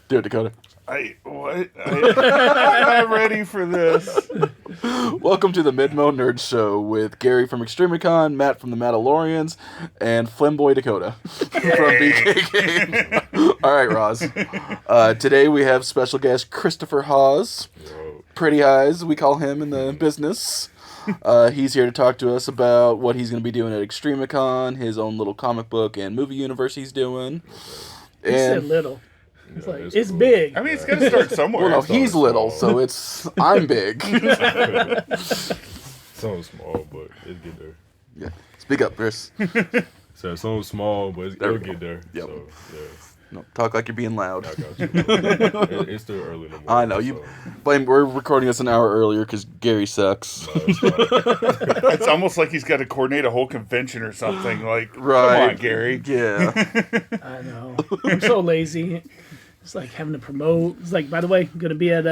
Do it, Dakota. What? I'm not ready for this. Welcome to the Midmo Nerd Show with Gary from Extremicon, Matt from the Mandalorians, and Flimboy Dakota from BKK. All right, Roz. Today we have special guest Christopher Hawes. Pretty Eyes, we call him in the business. He's here to talk to us about what he's going to be doing at Extremicon, his own little comic book and movie universe he's doing. He said little. It's like, it's cool. Big. I mean, it's got to start somewhere. Well, no, he's little, so I'm big. Sounds small, but it'll get there. Yeah. Speak up, Chris. So it sounds small, but it'll get there. Yep. So, yeah. No, talk like you're being loud. I got you. It's still early in the morning. I know. We're recording this an hour earlier because Gary sucks. No, it's fine. It's almost like he's got to coordinate a whole convention or something. Like, right. Come on, Gary. Yeah. I know. I'm so lazy. It's like having to promote. It's like, by the way, I'm going to be at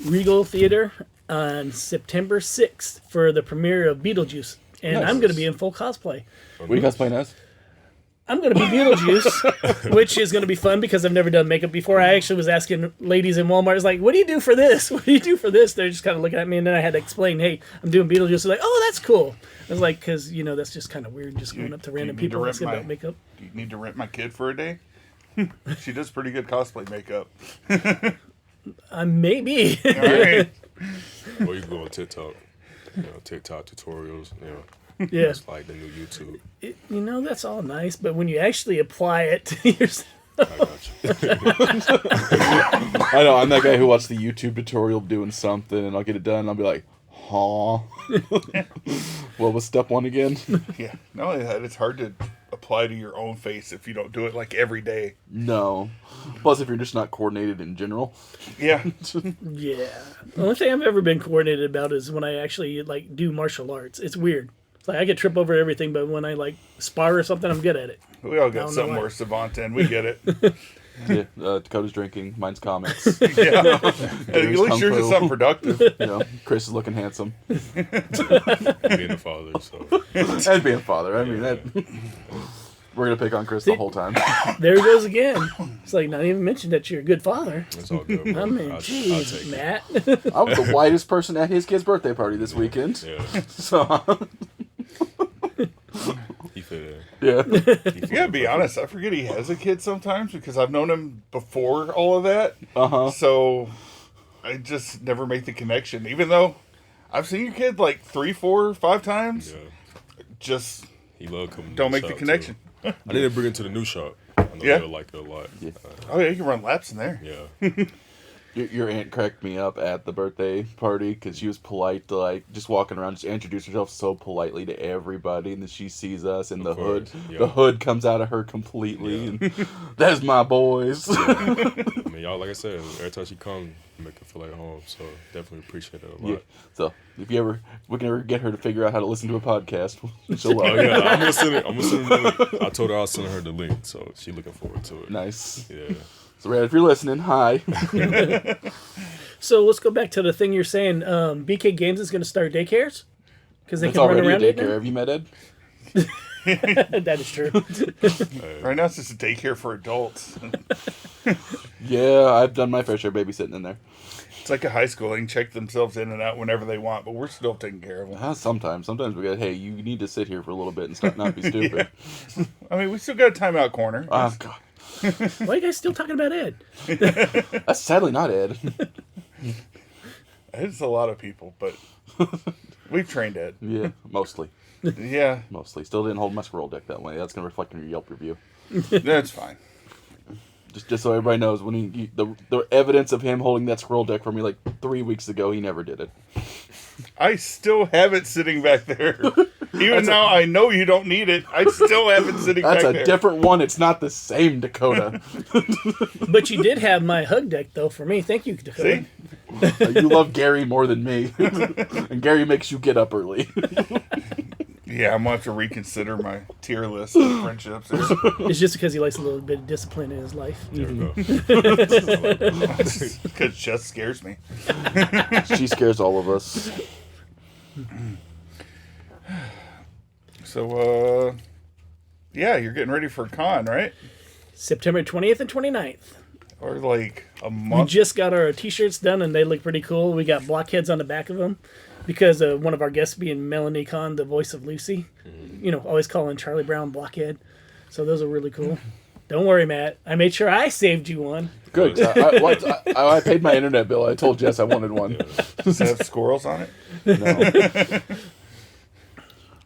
Regal Theater on September 6th for the premiere of Beetlejuice. And Nice. I'm going to be in full cosplay. What are you cosplaying as? I'm going to be Beetlejuice, which is going to be fun because I've never done makeup before. I actually was asking ladies in Walmart, I was like, what do you do for this? What do you do for this? They're just kind of looking at me, and then I had to explain, hey, I'm doing Beetlejuice. They're like, oh, that's cool. I was like, because, that's just kind of weird, just going up to random people and asking about makeup. Do you need to rent my kid for a day? She does pretty good cosplay makeup. Maybe. All right. Or you can go on TikTok. TikTok tutorials. Yeah. It's like the new YouTube. That's all nice, but when you actually apply it to yourself. I got you. I know. I'm that guy who watched the YouTube tutorial doing something, and I'll get it done, and I'll be like, huh? What was step one again? Yeah. Not only that, it's hard to apply to your own face if you don't do it like every day. No. Plus, if you're just not coordinated in general. Yeah. Yeah. The only thing I've ever been coordinated about is when I actually do martial arts. It's weird. It's like I could trip over everything, but when I spar or something, I'm good at it. We all got something we're savant in. We get it. Yeah, Dakota's drinking. Mine's comics. Yeah. At least yours is something productive. Chris is looking handsome. Being a father, so. And being a father. I mean, we're going to pick on Chris the whole time. There he goes again. It's like not even mentioned that you're a good father. It's all good, bro. I mean, I'll jeez, take it. Matt. I was the whitest person at his kid's birthday party this weekend. Yeah. So, He fit in. yeah. Yeah, to be honest, I forget he has a kid sometimes because I've known him before all of that. Uh-huh. So I just never make the connection. Even though I've seen your kid like 3, 4, 5 times. Yeah. Just He loved coming to don't the make the shop, connection. too. I need to bring it to the new shop. I know Yeah. they'll like it a lot. Yeah. Oh, yeah, you can run laps in there. Yeah. Your aunt cracked me up at the birthday party because she was polite to just walking around, just introduce herself so politely to everybody, and then she sees us in the hood. Yeah. The hood comes out of her completely, and that's my boys. I mean, y'all, like I said, every time she comes, make her feel like home. So definitely appreciate it a lot. Yeah. So if we can ever get her to figure out how to listen to a podcast, she'll love Oh it. yeah, I'm gonna send her the link. I told her I'll send her the link, so she's looking forward to it. Nice. Yeah. So, Red, if you're listening, hi. So let's go back to the thing you're saying. BK Games is going to start daycares because they It's can run already a around it. daycare. Have you met Ed? That is true. Right now it's just a daycare for adults. Yeah, I've done my fair share of babysitting in there. It's like a high school. They can check themselves in and out whenever they want, but we're still taking care of them. Sometimes we got, hey, you need to sit here for a little bit and not be stupid. I mean, we still got a timeout corner. Oh, God. Why are you guys still talking about Ed? That's sadly not Ed. It's a lot of people, but we've trained Ed. Yeah, mostly. Yeah, Mostly. Still didn't hold my scroll deck that way. That's going to reflect on your Yelp review. that's fine. Just so everybody knows, when the evidence of him holding that scroll deck for me 3 weeks ago, he never did it. I still have it sitting back there. Even though I know you don't need it, I still have it sitting back That's there. a different one. It's not the same, Dakota. But you did have my hug deck, though, for me. Thank you, Dakota. See? You love Gary more than me. And Gary makes you get up early. Yeah, I'm going to have to reconsider my tier list of friendships. It's just because he likes a little bit of discipline in his life. There we go. Because Jess scares me. She scares all of us. So, yeah, you're getting ready for a con, right? September 20th and 29th. or like a We month. just got our t-shirts done, and they look pretty cool. We got blockheads on the back of them because one of our guests being Melanie Kahn, the voice of Lucy. You know, always calling Charlie Brown blockhead. So those are really cool. Don't worry, Matt. I made sure I saved you one. Good. 'Cause I paid my internet bill. I told Jess I wanted one. Does it have squirrels on it? No.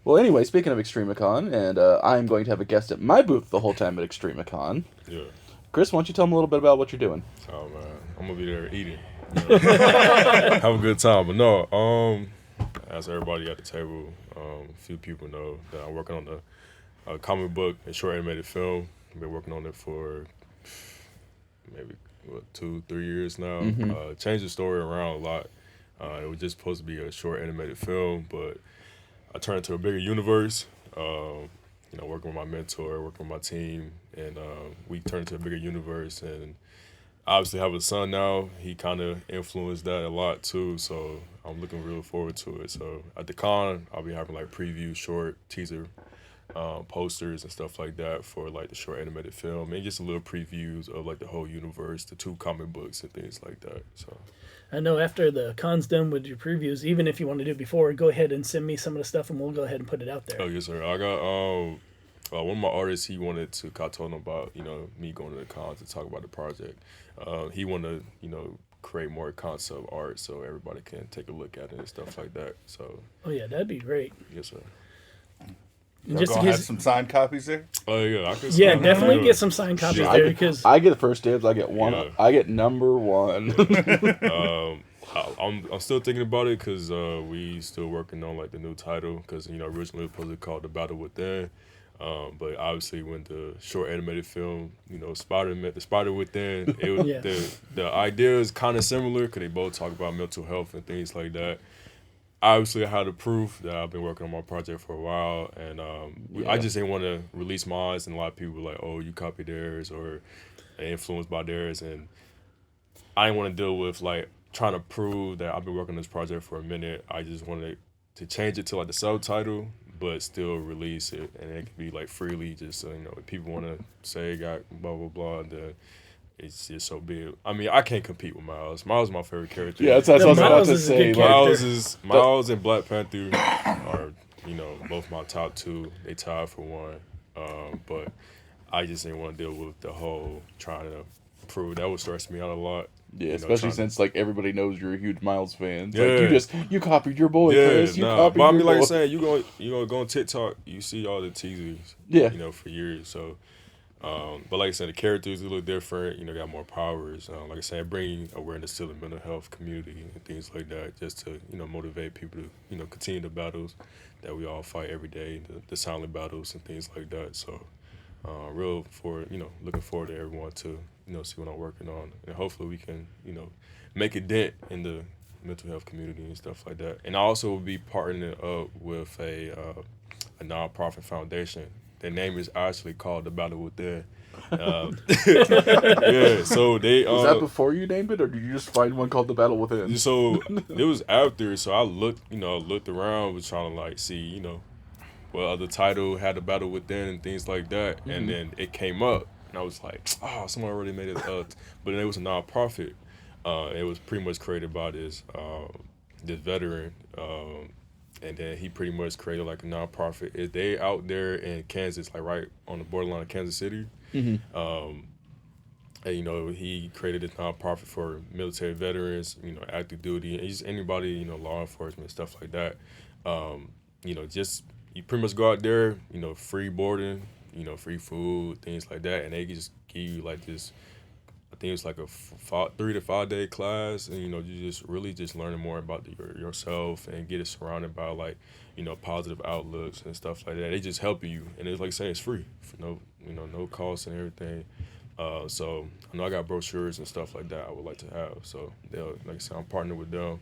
Well, anyway, speaking of Extremicon, and I'm going to have a guest at my booth the whole time at Extremicon. Yeah. Chris, why don't you tell them a little bit about what you're doing? Oh man, I'm gonna be there eating. You know? Have a good time. But no, as everybody at the table, a few people know that I'm working on a comic book and short animated film. I've been working on it for maybe 2-3 years now. Changed the story around a lot. It was just supposed to be a short animated film, but I turned it to a bigger universe. You know, working with my mentor, working with my team, and we turned it to a bigger universe. And obviously, I have a son now. He kind of influenced that a lot too. So I'm looking real forward to it. So at the con, I'll be having like preview, short teaser posters and stuff like that for like the short animated film, and just a little previews of like the whole universe, the 2 comic books and things like that. So I know after the con's done with your previews, even if you want to do it before, go ahead and send me some of the stuff, and we'll go ahead and put it out there. oh yes sir, I got one of my artists. He wanted to. I told him about me going to the con to talk about the project. He wanted to create more concept art so everybody can take a look at it and stuff like that. So Oh yeah, that'd be great. yes sir. And Just gonna have some signed copies there. Oh yeah, I could. Yeah, definitely get some signed copies there because I get the first dibs. I get one. Yeah. I get number one. I'm still thinking about it because we still working on like the new title because originally it was supposed to be called The Battle Within, but obviously when the short animated film The Spider Within, it was, Yeah. the idea is kind of similar because they both talk about mental health and things like that. Obviously, I had the proof that I've been working on my project for a while, and I just didn't want to release mine, and a lot of people were like, oh, you copied theirs or influenced by theirs, and I didn't want to deal with like trying to prove that I've been working on this project for a minute. I just wanted to change it to like the subtitle, but still release it, and it could be like freely, just so, if people want to say it got blah, blah, blah, then it's just so big. I mean, I can't compete with Miles. Miles is my favorite character. Yeah, that's what I was about Miles to is a say. good Miles and Black Panther are, both my top 2. They tied for 1. But I just didn't want to deal with the whole trying to prove. That would stress me out a lot. Yeah, especially since like everybody knows you're a huge Miles fan. It's Yeah. like you copied your boy, Yeah, Chris. You nah. copied But I your mean, like boy. I said, you gonna go on TikTok, you see all the teasers. Yeah. For years. So, but like I said, the characters look different. Got more powers. Like I said, bringing awareness to the mental health community and things like that, just to motivate people to continue the battles that we all fight every day, the silent battles and things like that. So, looking forward to everyone to see what I'm working on, and hopefully we can make a dent in the mental health community and stuff like that. And I also will be partnering up with a nonprofit foundation. Their name is actually called The Battle Within. Yeah, so they Was that before you named it, or did you just find one called The Battle Within? so it was after. So I looked around, was trying to like see what other title had The Battle Within and things like that, and then it came up, and I was like, oh, someone already made it up, but it was a nonprofit. It was pretty much created by this veteran. And then he pretty much created like a nonprofit. They out there in Kansas, like right on the borderline of Kansas City. And he created this nonprofit for military veterans, active duty, and just anybody, law enforcement, stuff like that. Just you pretty much go out there, free boarding, free food, things like that, and they just give you like this. I think it's like a 3 to 5 day class, and you just really just learning more about yourself and get it surrounded by like positive outlooks and stuff like that. They just help you, and it's like I say, it's free for no cost and everything. So I know I got brochures and stuff like that I would like to have. So they'll, like I said, I'm partnering with them,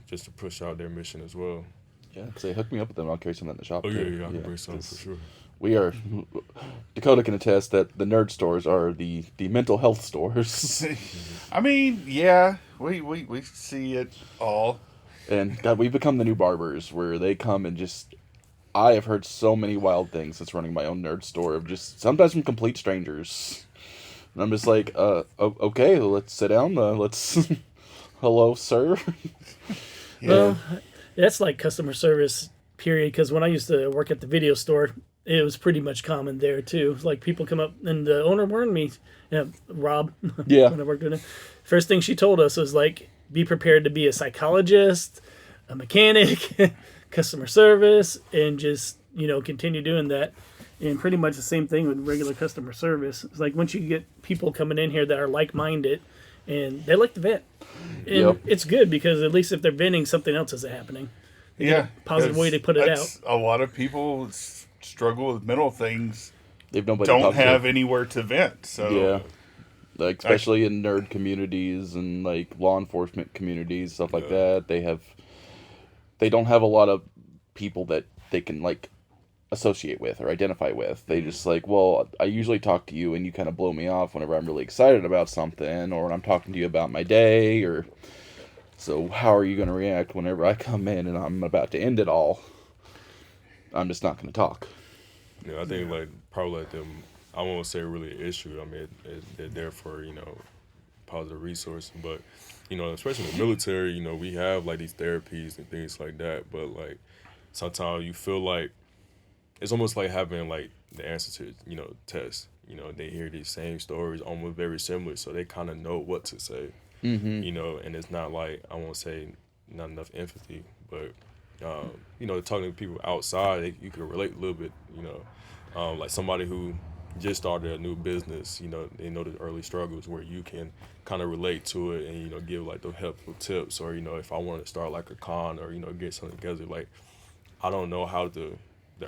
just to push out their mission as well. Yeah, say hook me up with them. I'll carry some in the shop. Oh too. yeah, I can bring some for sure. We are. Dakota can attest that the nerd stores are the mental health stores. I mean, yeah, we see it all. And God, we've become the new barbers where they come and just. I have heard so many wild things since running my own nerd store of just sometimes from complete strangers. And I'm just like, okay, let's sit down. Let's, hello, sir. Well, that's like customer service, period. Because when I used to work at the video store, it was pretty much common there too. Like people come up, and the owner warned me, Rob, Yeah. when I worked with him. First thing she told us was like, be prepared to be a psychologist, a mechanic, customer service, and just continue doing that. And pretty much the same thing with regular customer service. It's like once you get people coming in here that are like-minded, and they like to vent. And it's good because at least if they're venting, something else is happening. They get a positive way to put it out. A lot of people struggle with mental things. They've nobody to don't talk to. have anywhere to vent. So Yeah. Like especially in nerd communities and like law enforcement communities, stuff like that, they don't have a lot of people that they can like associate with or identify with. They just like, well, I usually talk to you and you kind of blow me off whenever I'm really excited about something or when I'm talking to you about my day, or so how are you going to react whenever I come in and I'm about to end it all? I'm just not going to talk. Yeah, I think like probably like them. I won't say really an issue. I mean, they're there for positive resources, but especially in the military, we have like these therapies and things like that. But like sometimes you feel like it's almost like having like the answer to tests. They hear these same stories, almost very similar, so they kind of know what to say. Mm-hmm. And it's not like, I won't say not enough empathy, but talking to people outside, you can relate a little bit. Like somebody who just started a new business, they know the early struggles where you can kind of relate to it and give like those helpful tips, or if I want to start like a con or get something together, like I don't know how the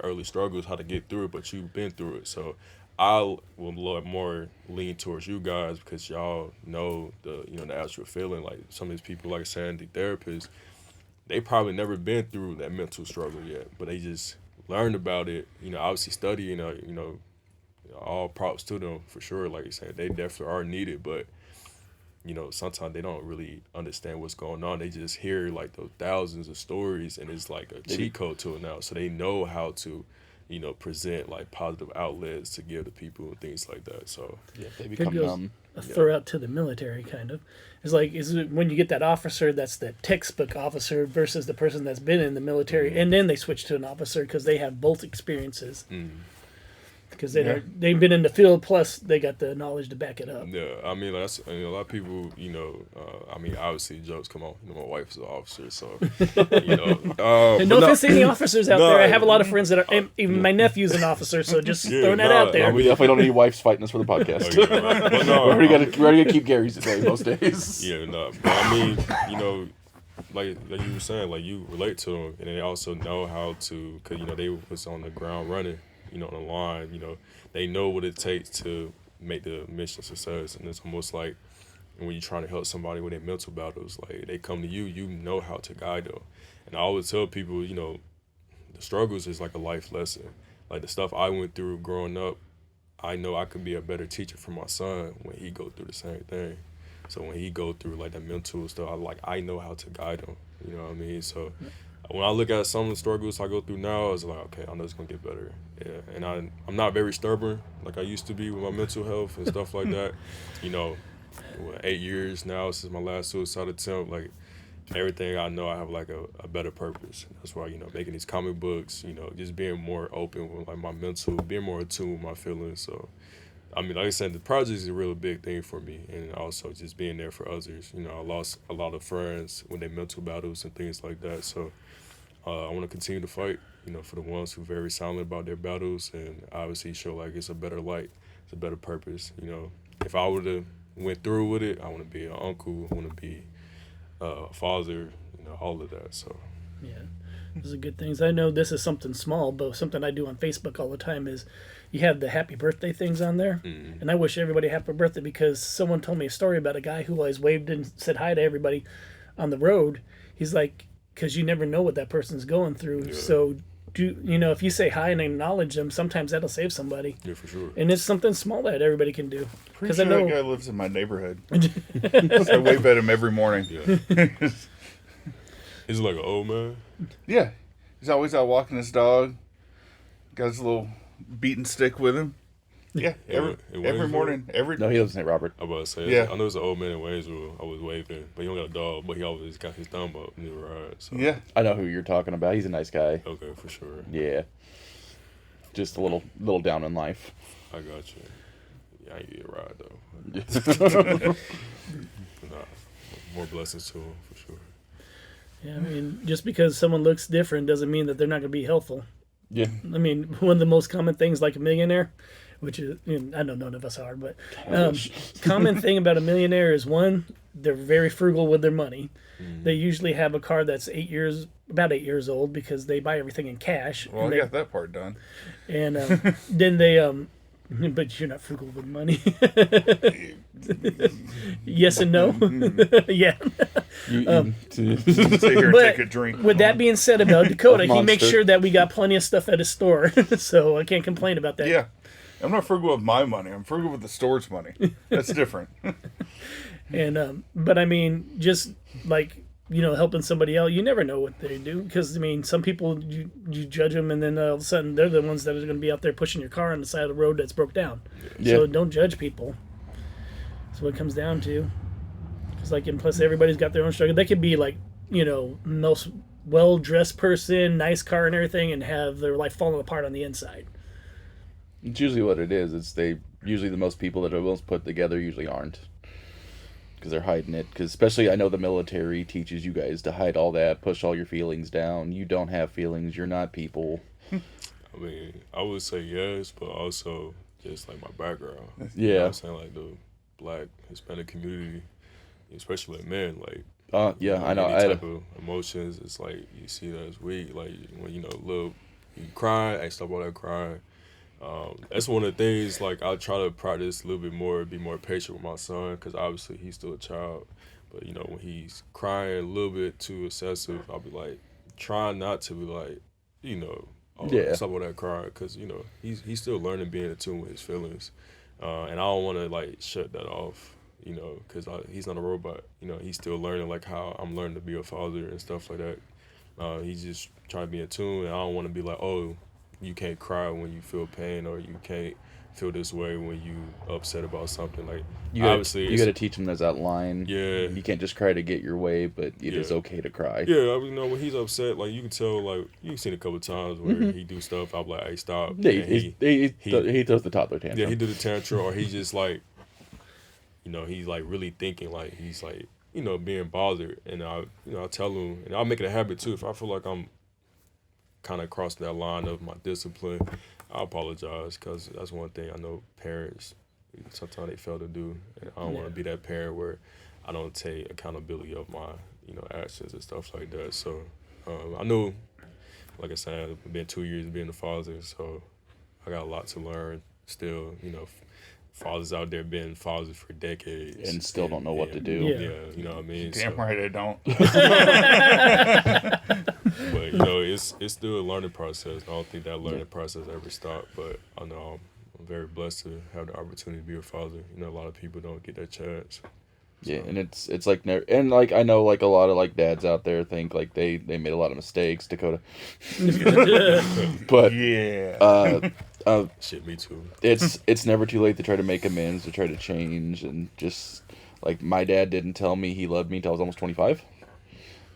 early struggles, how to get through it, but you've been through it, so I will more lean towards you guys because y'all know the the actual feeling. Like some of these people, like I said, the therapists, they probably never been through that mental struggle yet, but they just learned about it. Obviously studying, all props to them for sure. Like you said, they definitely are needed, but sometimes they don't really understand what's going on. They just hear like those thousands of stories, and it's like a cheat code to it now. So they know how to, present like positive outlets to give to people and things like that. So Yeah, they become numb. A throw out to the military, kind of. It's like, is it when you get that officer that's the textbook officer versus the person that's been in the military, and then they switch to an officer because they have both experiences. Because they've been in the field, plus they got the knowledge to back it up. yeah, I mean that's a lot of people. I mean obviously jokes come on. My wife's an officer, so And no offense to any officers out there. I have a lot of friends that are. Even my nephew's an officer, so just throwing that out there. We definitely don't need wives fighting us for the podcast. Oh, yeah, right. But no, we already gotta keep Gary's today most days. Yeah, no. But I mean, like you were saying, like you relate to them, and they also know how to, because they was on the ground running, on the line. They know what it takes to make the mission success, and it's almost like when you're trying to help somebody with their mental battles, like they come to you, you know how to guide them. And I always tell people, the struggles is like a life lesson. Like the stuff I went through growing up, I know I could be a better teacher for my son when he go through the same thing. So when he go through like that mental stuff, I know how to guide him. You know what I mean? So when I look at some of the struggles I go through now, it's like, okay, I know it's gonna get better. Yeah, and I'm not very stubborn like I used to be with my mental health and stuff like that. 8 years now since my last suicide attempt, like everything I know, I have like a better purpose. That's why making these comic books, just being more open with like my mental, being more attuned with my feelings. So I mean, like I said, the project is a really big thing for me, and also just being there for others. I lost a lot of friends when they mental battles and things like that. So I want to continue to fight, for the ones who are very silent about their battles, and obviously show like it's a better light, it's a better purpose. If I would have went through with it, I want to be an uncle, I want to be a father, all of that. So yeah, those are good things. I know this is something small, but something I do on Facebook all the time is you have the happy birthday things on there. And I wish everybody happy birthday because someone told me a story about a guy who always waved and said hi to everybody on the road. He's like, because you never know what that person's going through. Yeah. So, if you say hi and acknowledge them, sometimes that'll save somebody. Yeah, for sure. And it's something small that everybody can do. Pretty sure that guy lives in my neighborhood. I wave at him every morning. Yeah. He's like an old man? Yeah. He's always out walking his dog. Got his little beating stick with him. Yeah, every morning, No, he lives in St. Robert. I was about to say, Yeah. I know there's an old man in Waynesville I was waving, but he don't got a dog, but he always got his thumb up in the ride. So. Yeah. I know who you're talking about. He's a nice guy. Okay, for sure. Yeah. Just a little down in life. I got you. Yeah, I ain't get a ride, though. Nah, more blessings to him, for sure. Yeah, I mean, just because someone looks different doesn't mean that they're not going to be helpful. Yeah. I mean, one of the most common things like a millionaire, which is, I know none of us are, but common thing about a millionaire is one, they're very frugal with their money. They usually have a car that's about 8 years old because they buy everything in cash. Well, I got that part done. And then they, but you're not frugal with money. Yes and no. Yeah. Sit here and But take a drink. with that being said about Dakota, he makes Monster. sure that we got plenty of stuff at his store. So I can't complain about that. Yeah. I'm not frugal with my money. I'm frugal with the store's money. That's different. And but I mean, just like helping somebody else, you never know what they do because I mean, some people you judge them, and then all of a sudden they're the ones that are going to be out there pushing your car on the side of the road that's broke down. Yeah. So don't judge people. That's what it comes down to. It's like, and plus everybody's got their own struggle. They could be like most well dressed person, nice car and everything, and have their life falling apart on the inside. It's usually what it is. It's usually the most people that are most put together usually aren't. Because they're hiding it. Because especially I know the military teaches you guys to hide all that, push all your feelings down. You don't have feelings. You're not people. I mean, I would say yes, but also just like my background. Yeah. You know what I'm saying? Like the Black, Hispanic community, especially like men, like Yeah, I know. any type of emotions, it's like you see that as weak. Like when you cry, I stop all that crying. That's one of the things, like, I try to practice a little bit more, be more patient with my son, because obviously he's still a child. But, when he's crying a little bit too excessive, I'll be, like, trying not to be, like, stop all that crying, because, he's still learning being in tune with his feelings. And I don't want to, like, shut that off, because he's not a robot. He's still learning, like, how I'm learning to be a father and stuff like that. He's just trying to be in tune, and I don't want to be like, oh, you can't cry when you feel pain, or you can't feel this way when you upset about something. Like, You got to teach them there's that line. Yeah. You can't just cry to get your way, but it is okay to cry. Yeah, when he's upset, like, you can tell, like, you've seen a couple of times where he do stuff, I'm like, hey, stop. Yeah, he throws the toddler tantrum. Yeah, he do the tantrum, or he just, like, he's, like, really thinking, like, he's, like, being bothered. And I tell him, and I'll make it a habit, too, if I feel like I'm kind of crossed that line of my discipline, I apologize, because that's one thing I know parents sometimes they fail to do, and I don't want to be that parent where I don't take accountability of my actions and stuff like that. So I know, like I said, I've been 2 years being a father, so I got a lot to learn still. Fathers out there being fathers for decades and still don't know what to do. Yeah. You know what I mean? Damn right I don't. But it's still a learning process. I don't think that learning process ever stopped. But I know I'm very blessed to have the opportunity to be a father. A lot of people don't get that chance. Yeah, and it's like and like I know like a lot of like dads out there think like they made a lot of mistakes, Dakota. But yeah. Shit, me too. It's never too late to try to make amends, to try to change, and just like my dad didn't tell me he loved me until I was almost 25,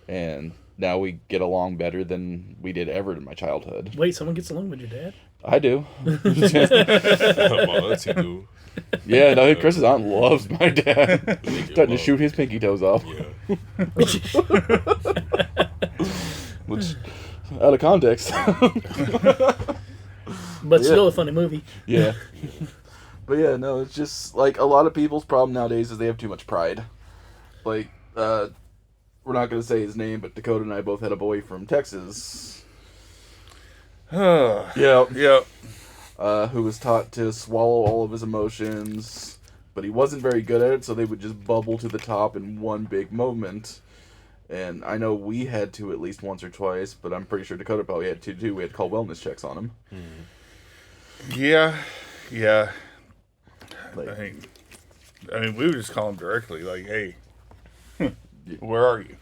and now we get along better than we did ever in my childhood. Wait, someone gets along with your dad? I do. My auntie do. Yeah, no, Chris's aunt loves my dad. Starting to shoot his pinky toes off. Yeah. Which, out of context. But still a funny movie. Yeah. But yeah, no, it's just, like, a lot of people's problem nowadays is they have too much pride. Like, we're not going to say his name, but Dakota and I both had a boy from Texas. Yeah. Who was taught to swallow all of his emotions, but he wasn't very good at it, so they would just bubble to the top in one big moment. And I know we had to at least once or twice, but I'm pretty sure Dakota probably had to too. We had to call wellness checks on him. Yeah. Like, I mean, we would just call him directly, like, hey, where are you?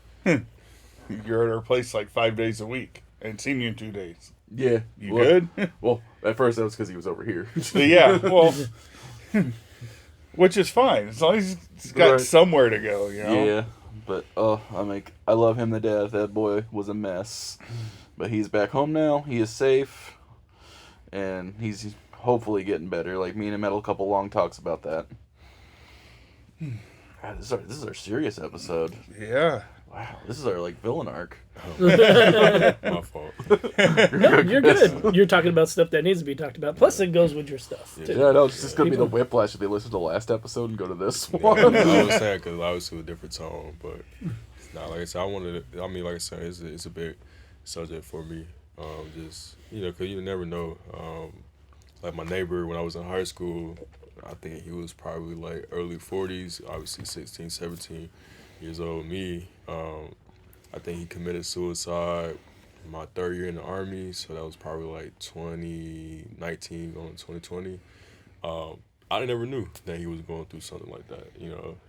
You're at our place like 5 days a week. I ain't seen you in 2 days. Yeah. You good? Well, at first that was because he was over here. Yeah, well, which is fine as long as he's got Right. somewhere to go. You know. Yeah, but I love him to death. That boy was a mess, but he's back home now. He is safe, and he's hopefully getting better. Like me and him had a couple long talks about that. God, this is our serious episode. Yeah. Wow, this is our like villain arc. My fault. No, you're good. You're talking about stuff that needs to be talked about. Plus, it goes with your stuff. Too. Yeah, no, it's just gonna be the whiplash if they listen to the last episode and go to this Yeah, one. I was saying because I was to a different tone, but like I said, like I said, it's a big subject for me. Just because you never know. Like my neighbor when I was in high school, I think he was probably like early 40s, obviously 16, 17 years old. Me, I think he committed suicide my third year in the Army, so that was probably like 2019 going to 2020. I never knew that he was going through something like that,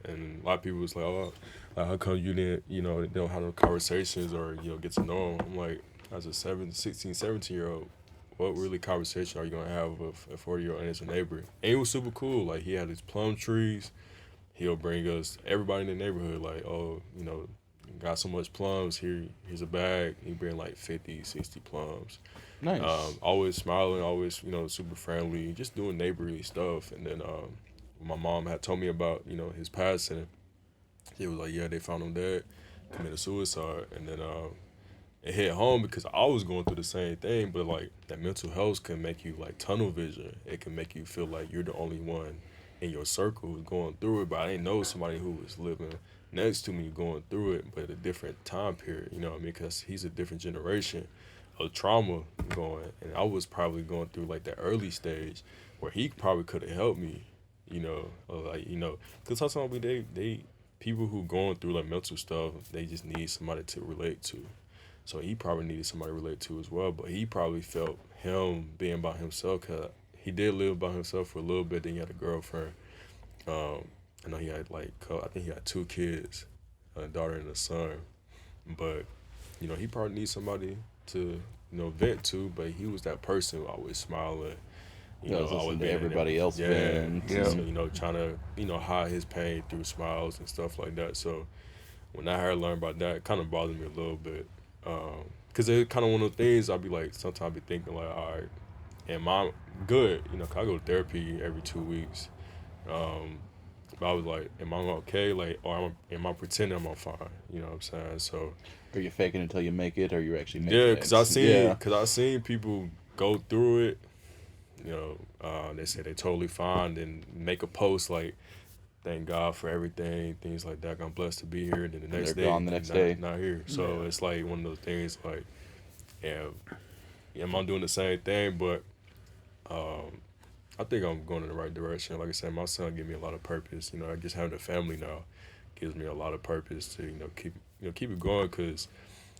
and a lot of people was like, oh, like, how come you didn't, don't have no conversations or, get to know him? I'm like, as a 16, 17-year-old, what really conversation are you going to have with a 40-year-old and his neighbor? And he was super cool. Like, he had his plum trees. He'll bring us, everybody in the neighborhood, like, oh, got so much plums, here's a bag. He bring like 50, 60 plums. Nice. Always smiling, always, super friendly, just doing neighborly stuff. And then my mom had told me about, his passing. He was like, yeah, they found him dead, committed suicide. And then it hit home because I was going through the same thing, but like that mental health can make you like tunnel vision. It can make you feel like you're the only one in your circle who's going through it, but I didn't know somebody who was living next to me going through it, but at a different time period, you know what I mean? Because he's a different generation of trauma going, and I was probably going through like the early stage where he probably could have helped me, because sometimes they people who going through like mental stuff, they just need somebody to relate to. So he probably needed somebody to relate to as well, but he probably felt him being by himself, because he did live by himself for a little bit, then he had a girlfriend. I know he had I think he had 2 kids, a daughter and a son, but, he probably needs somebody to, vent to, but he was that person who always smiling, always to everybody else vent. Yeah. So, trying to, hide his pain through smiles and stuff like that. So when I heard learn about that, it kind of bothered me a little bit. Because it's kind of one of those things I'll be like, sometimes I be thinking like, all right, am I good? 'Cause I go to therapy every 2 weeks. But I was like, am I okay? Like, or am I pretending I'm fine? You know what I'm saying? So, Are you faking until you make it, or are you actually making yeah, it? because I seen people go through it. They say they're totally fine, then make a post like, thank God for everything, things like that. I'm blessed to be here. And then the next they're day, gone the next day. not here. So it's like one of those things like, am I doing the same thing? But I think I'm going in the right direction. Like I said, my son gave me a lot of purpose. I just having a family now gives me a lot of purpose to keep it going, because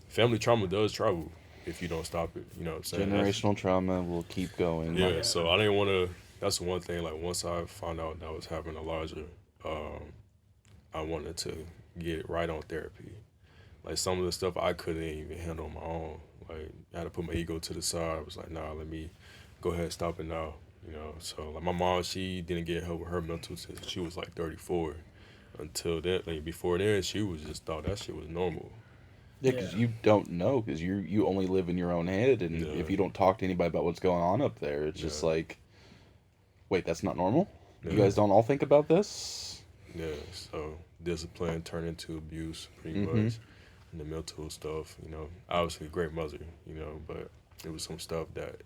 family trauma does travel if you don't stop it. You know what I'm saying? Generational trauma will keep going. Yeah. So I didn't want to. That's the one thing. Like once I found out that I was having a larger, I wanted to get right on therapy. Like some of the stuff I couldn't even handle on my own. Like I had to put my ego to the side. I was like, nah, let me go ahead and stop it now. So like my mom, she didn't get help with her mental since she was like 34. Until that, like before then, she was just thought that shit was normal. Yeah, because you don't know, because you only live in your own head, and if you don't talk to anybody about what's going on up there, it's just like, wait, that's not normal? Yeah. You guys don't all think about this? Yeah, so discipline turned into abuse pretty much, and the mental stuff, obviously a great mother, but it was some stuff that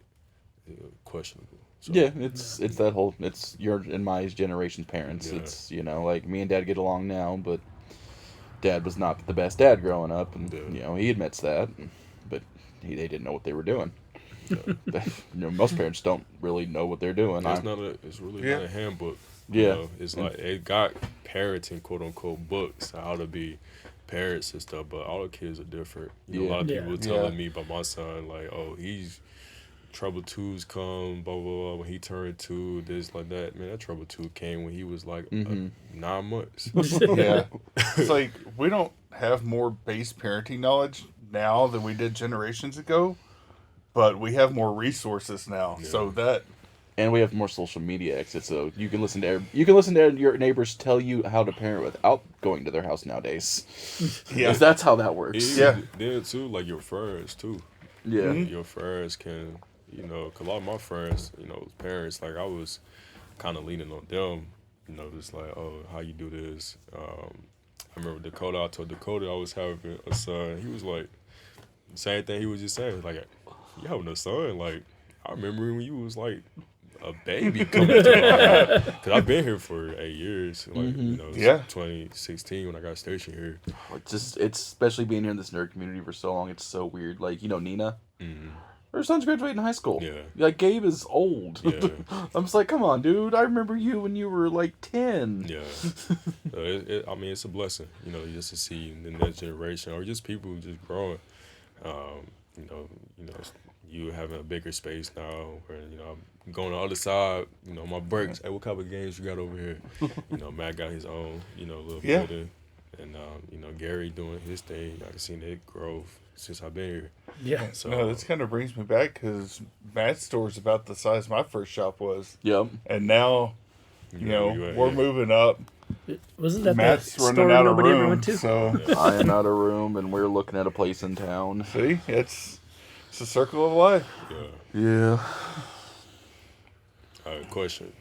questionable. So, Yeah, it's that whole, it's your and my generation's parents. Yeah. It's, like me and Dad get along now, but Dad was not the best dad growing up, and, he admits that, but they didn't know what they were doing. Most parents don't really know what they're doing. It's really not a handbook. Yeah. It's like, it got parenting, quote unquote, books, how to be parents and stuff, but all the kids are different. A lot of people were telling me about my son, like, oh, he's trouble twos come, blah, blah, blah, when he turned 2, this, like that. Man, that trouble 2 came when he was like 9 months. Yeah. It's like we don't have more base parenting knowledge now than we did generations ago, but we have more resources now. So that And we have more social media exits, so you can listen to your neighbors tell you how to parent without going to their house nowadays. yeah, 'Cause that's how that works. Yeah. Then too, like your friends too. Yeah. Your friends can, cause a lot of my friends, parents, like I was kind of leaning on them, just like, oh, how you do this. I remember Dakota. I told Dakota I was having a son. He was like, same thing he was just saying, like, you having a son? Like, I remember when you was like a baby coming to because I've been here for 8 years. Like, Yeah. 2016 when I got stationed here. It's especially being here in this nerd community for so long. It's so weird. Like, Nina, Mm-hmm. her son's graduating high school. Yeah. Like, Gabe is old. Yeah. I'm just like, come on, dude. I remember you when you were like 10. Yeah, I mean, it's a blessing, just to see the next generation or just people just growing. You having a bigger space now, where I'm going on the other side. My breaks. Hey, what kind of games you got over here? Matt got his own, little Yeah. building, and Gary doing his thing. I can see it grow since I've been here. Yeah. So no, this kind of brings me back because Matt's store's about the size my first shop was, Yep. and now, we're moving up. Wasn't that Matt's the running store out of nobody ever room, went to? so I am out of room, and we're looking at a place in town. see, it's a circle of life. yeah. Yeah. Question.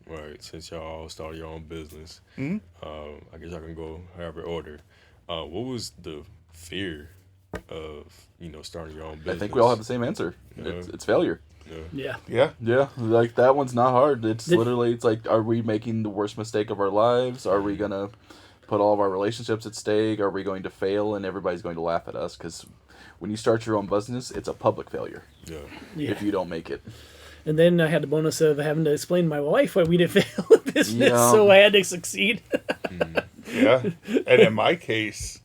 Right, since y'all all started your own business, Mhm. I guess I can go however order. What was the fear of starting your own business? I think we all have the same answer. Yeah. It's failure. Yeah. Yeah, Yeah, like that one's not hard. It's Did- literally, it's like, are we making the worst mistake of our lives? Are we gonna put all of our relationships at stake? Are we going to fail and everybody's going to laugh at us? Because when you start your own business, it's a public failure Yeah. Yeah. if you don't make it. And then I had the bonus of having to explain to my wife why we didn't fail the business, Yeah. so I had to succeed. yeah. And in my case,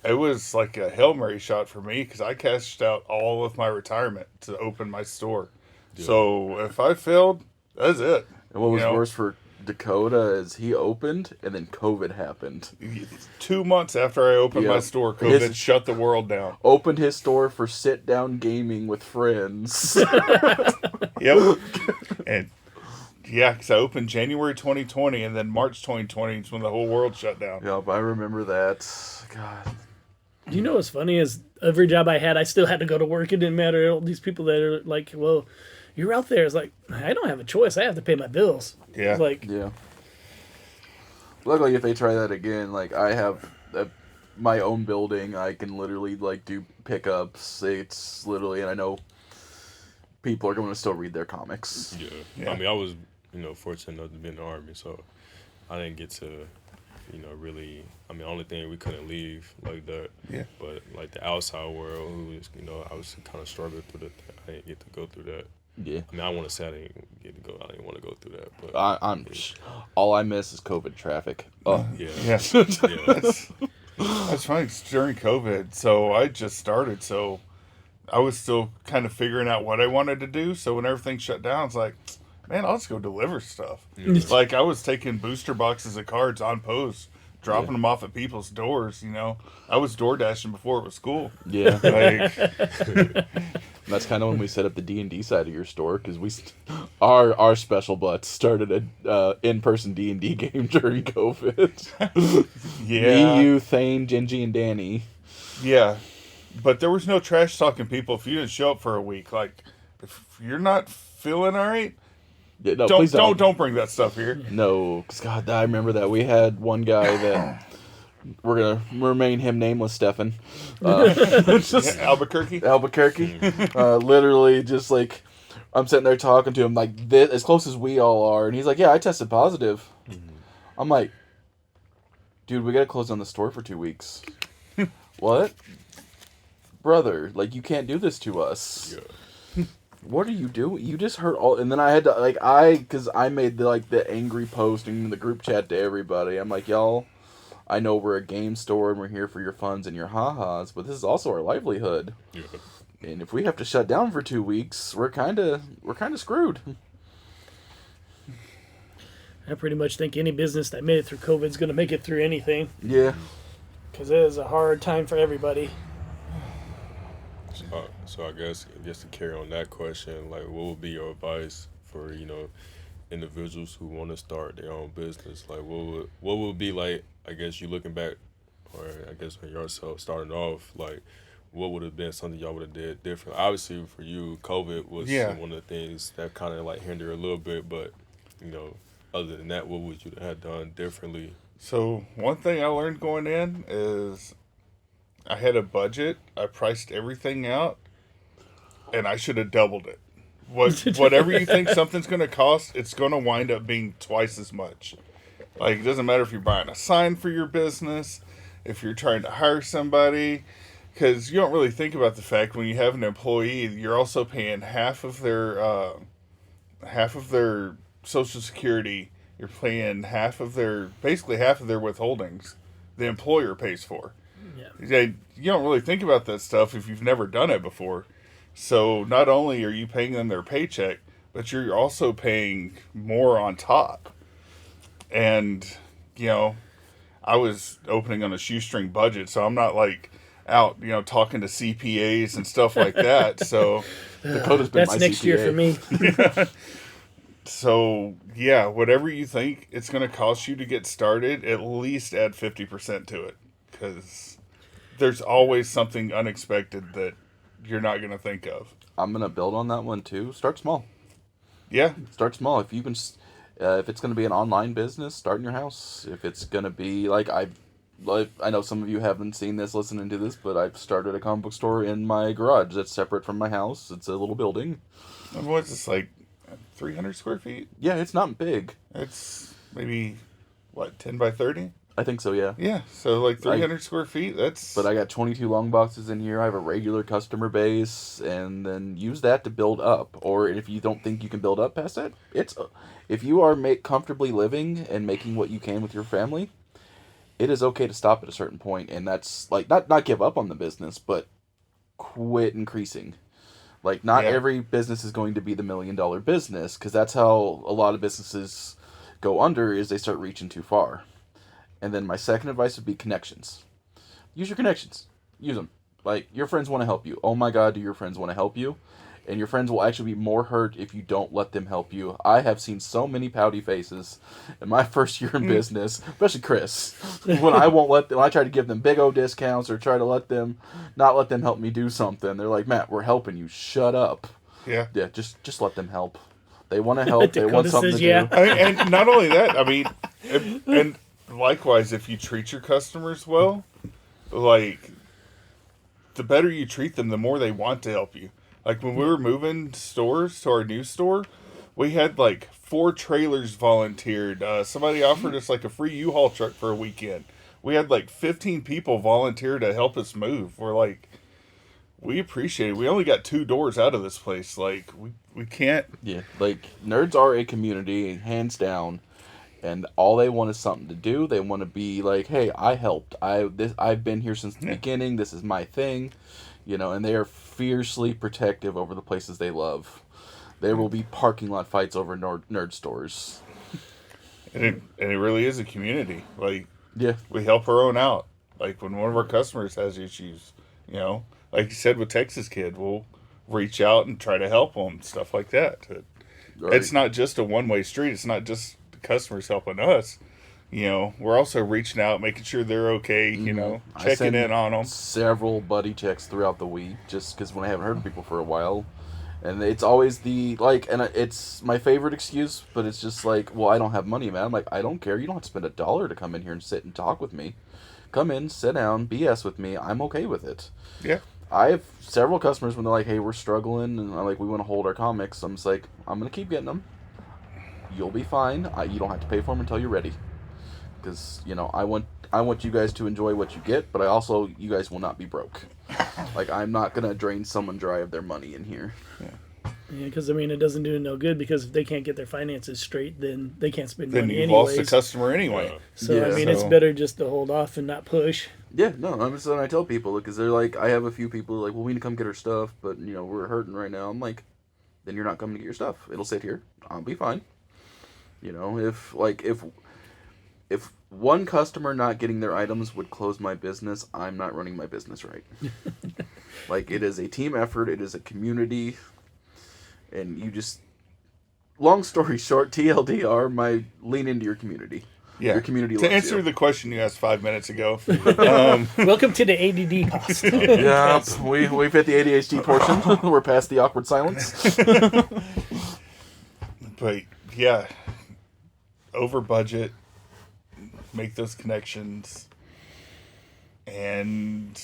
it was like a Hail Mary shot for me because I cashed out all of my retirement to open my store. Yeah. So if I failed, that's it. And what was You know? worse for Dakota is he opened and then COVID happened. 2 months after I opened Yeah. my store, COVID His- shut the world down. Opened his store for sit-down gaming with friends. Yep. And yeah, because I opened January 2020, and then March 2020 is when the whole world shut down. Yep, I remember that. God. Do you know what's funny is every job I had, I still had to go to work. It didn't matter. All these people that are like, well, you're out there. It's like, I don't have a choice. I have to pay my bills. Yeah. It's like, Yeah. Luckily, if they try that again, like I have my own building, I can literally like do pickups. It's literally, and I know people are going to still read their comics. Yeah. Yeah. I mean, I was, fortunate enough to be in the Army, so I didn't get to, really, I mean, the only thing we couldn't leave like that. Yeah. But like the outside world, who was, I was kind of struggling through that. I didn't get to go through that. Yeah. I mean, I want to say I didn't get to go. I didn't want to go through that, but I'm all I miss is COVID traffic. Oh, yeah, Yeah. yeah, That's funny. It's during COVID, so I just started, so I was still kind of figuring out what I wanted to do. So when everything shut down, it's like, man, I'll just go deliver stuff. Like I was taking booster boxes of cards on post, dropping them off at people's doors. I was door dashing before it was cool. yeah. Like, That's kind of when we set up the D&D side of your store because our special butts started a in-person D&D game during COVID. yeah, Me, you, Thane, Genji, and Danny. yeah. But there was no trash talking people if you didn't show up for a week. Like, if you're not feeling all right, Yeah, no, please don't bring that stuff here. No, because God, I remember that we had one guy that we're gonna remain him nameless, Stefan. Yeah, Albuquerque. Albuquerque, literally just like I'm sitting there talking to him like this, as close as we all are, and he's like, "Yeah, I tested positive." I'm like, "Dude, we gotta close down the store for 2 weeks." What, brother? Like, you can't do this to us. yeah. What are you doing? You just hurt all. And then I had to because I made the angry post in the group chat to everybody. I'm like, y'all, I know we're a game store and we're here for your funs and your ha-has, but this is also our livelihood. Yeah. And if we have to shut down for 2 weeks, we're kind of screwed. I pretty much think any business that made it through COVID is going to make it through anything Yeah. because it is a hard time for everybody. So I guess just to carry on that question, like, what would be your advice for individuals who want to start their own business? Like, what would be like? I guess you looking back, or I guess when yourself starting off, like, what would have been something y'all would have did different? Obviously, for you, COVID was Yeah. one of the things that kind of like hindered a little bit, but other than that, what would you have done differently? So one thing I learned going in is I had a budget. I priced everything out, and I should have doubled it. Whatever you think something's going to cost, it's going to wind up being twice as much. Like, it doesn't matter if you're buying a sign for your business, if you're trying to hire somebody, because you don't really think about the fact when you have an employee, you're also paying half of their Social Security. You're paying basically half of their withholdings. The employer pays for. Yeah. You don't really think about that stuff if you've never done it before. So not only are you paying them their paycheck, but you're also paying more on top. And, I was opening on a shoestring budget, so I'm not like out, talking to CPAs and stuff like that. So Dakota's been That's my next CPA. year for me. So, yeah, whatever you think it's going to cost you to get started, at least add 50% to it. Because there's always something unexpected that you're not going to think of. I'm gonna build on that one too. Start small. Yeah. Start small. If you can, if it's gonna be an online business, start in your house. If it's gonna be like I know some of you haven't seen this, listening to this, but I've started a comic book store in my garage that's separate from my house. It's a little building. And what's this, like 300 square feet? Yeah, it's not big. It's maybe, 10 by 30? I think so, yeah. Yeah, so like 300 square feet, that's... But I got 22 long boxes in here. I have a regular customer base, and then use that to build up. Or if you don't think you can build up past that, if you are comfortably living and making what you can with your family, it is okay to stop at a certain point, and that's like not give up on the business, but quit increasing. Like, not every business is going to be the $1 million business, because that's how a lot of businesses go under, is they start reaching too far. And then my second advice would be connections. Use your connections. Use them. Like, your friends want to help you. Oh my God, do your friends want to help you? And your friends will actually be more hurt if you don't let them help you. I have seen so many pouty faces in my first year in business, especially Chris, when I try to give them big O discounts or try to not let them help me do something. They're like, Matt, we're helping you. Shut up. Yeah. Yeah, just let them help. They want to help. They want Dakota something says to yeah. do. And not only that, I mean, and likewise, if you treat your customers well, like, the better you treat them, the more they want to help you. Like, when we were moving stores to our new store, we had like 4 trailers volunteered. Somebody offered us like a free U-Haul truck for a weekend. We had like 15 people volunteer to help us move. We're like, we appreciate it. We only got 2 doors out of this place. Like, we can't. Yeah, like, nerds are a community, hands down. And all they want is something to do. They want to be like, hey, I helped. I've been here since the beginning. This is my thing. And they are fiercely protective over the places they love. There will be parking lot fights over nerd stores. And it really is a community. Like, Yeah. we help our own out. Like, when one of our customers has issues, like you said with Texas Kid, we'll reach out and try to help them, stuff like that. Right. It's not just a one-way street. It's not just the customers helping us. We're also reaching out, making sure they're okay, I checking send in on them. several buddy checks throughout the week, just because when I haven't heard from people for a while. And it's always it's my favorite excuse, but it's just like, well, I don't have money, man. I'm like, I don't care. You don't have to spend $1 to come in here and sit and talk with me. Come in, sit down, BS with me. I'm okay with it. Yeah. I have several customers when they're like, hey, we're struggling, and I'm like, we want to hold our comics. I'm just like, I'm going to keep getting them. You'll be fine. You don't have to pay for them until you're ready. Because, I want you guys to enjoy what you get, but you guys will not be broke. Like, I'm not going to drain someone dry of their money in here. Yeah, because it doesn't do no good, because if they can't get their finances straight, then they can't spend Then money you've anyways. lost the customer anyway. So Yeah. it's better just to hold off and not push. Yeah, no, I'm just I tell people, because they're like, I have a few people like, well, we need to come get our stuff, but, we're hurting right now. I'm like, then you're not coming to get your stuff. It'll sit here. I'll be fine. If one customer not getting their items would close my business, I'm not running my business right. Like, it is a team effort. It is a community. And you just... Long story short, TLDR, lean into your community. Yeah. Your community To loves answer you. the question you asked 5 minutes ago, Welcome to the ADD cost. Yeah, we've hit the ADHD portion. We're past the awkward silence. but yeah, over budget, make those connections, and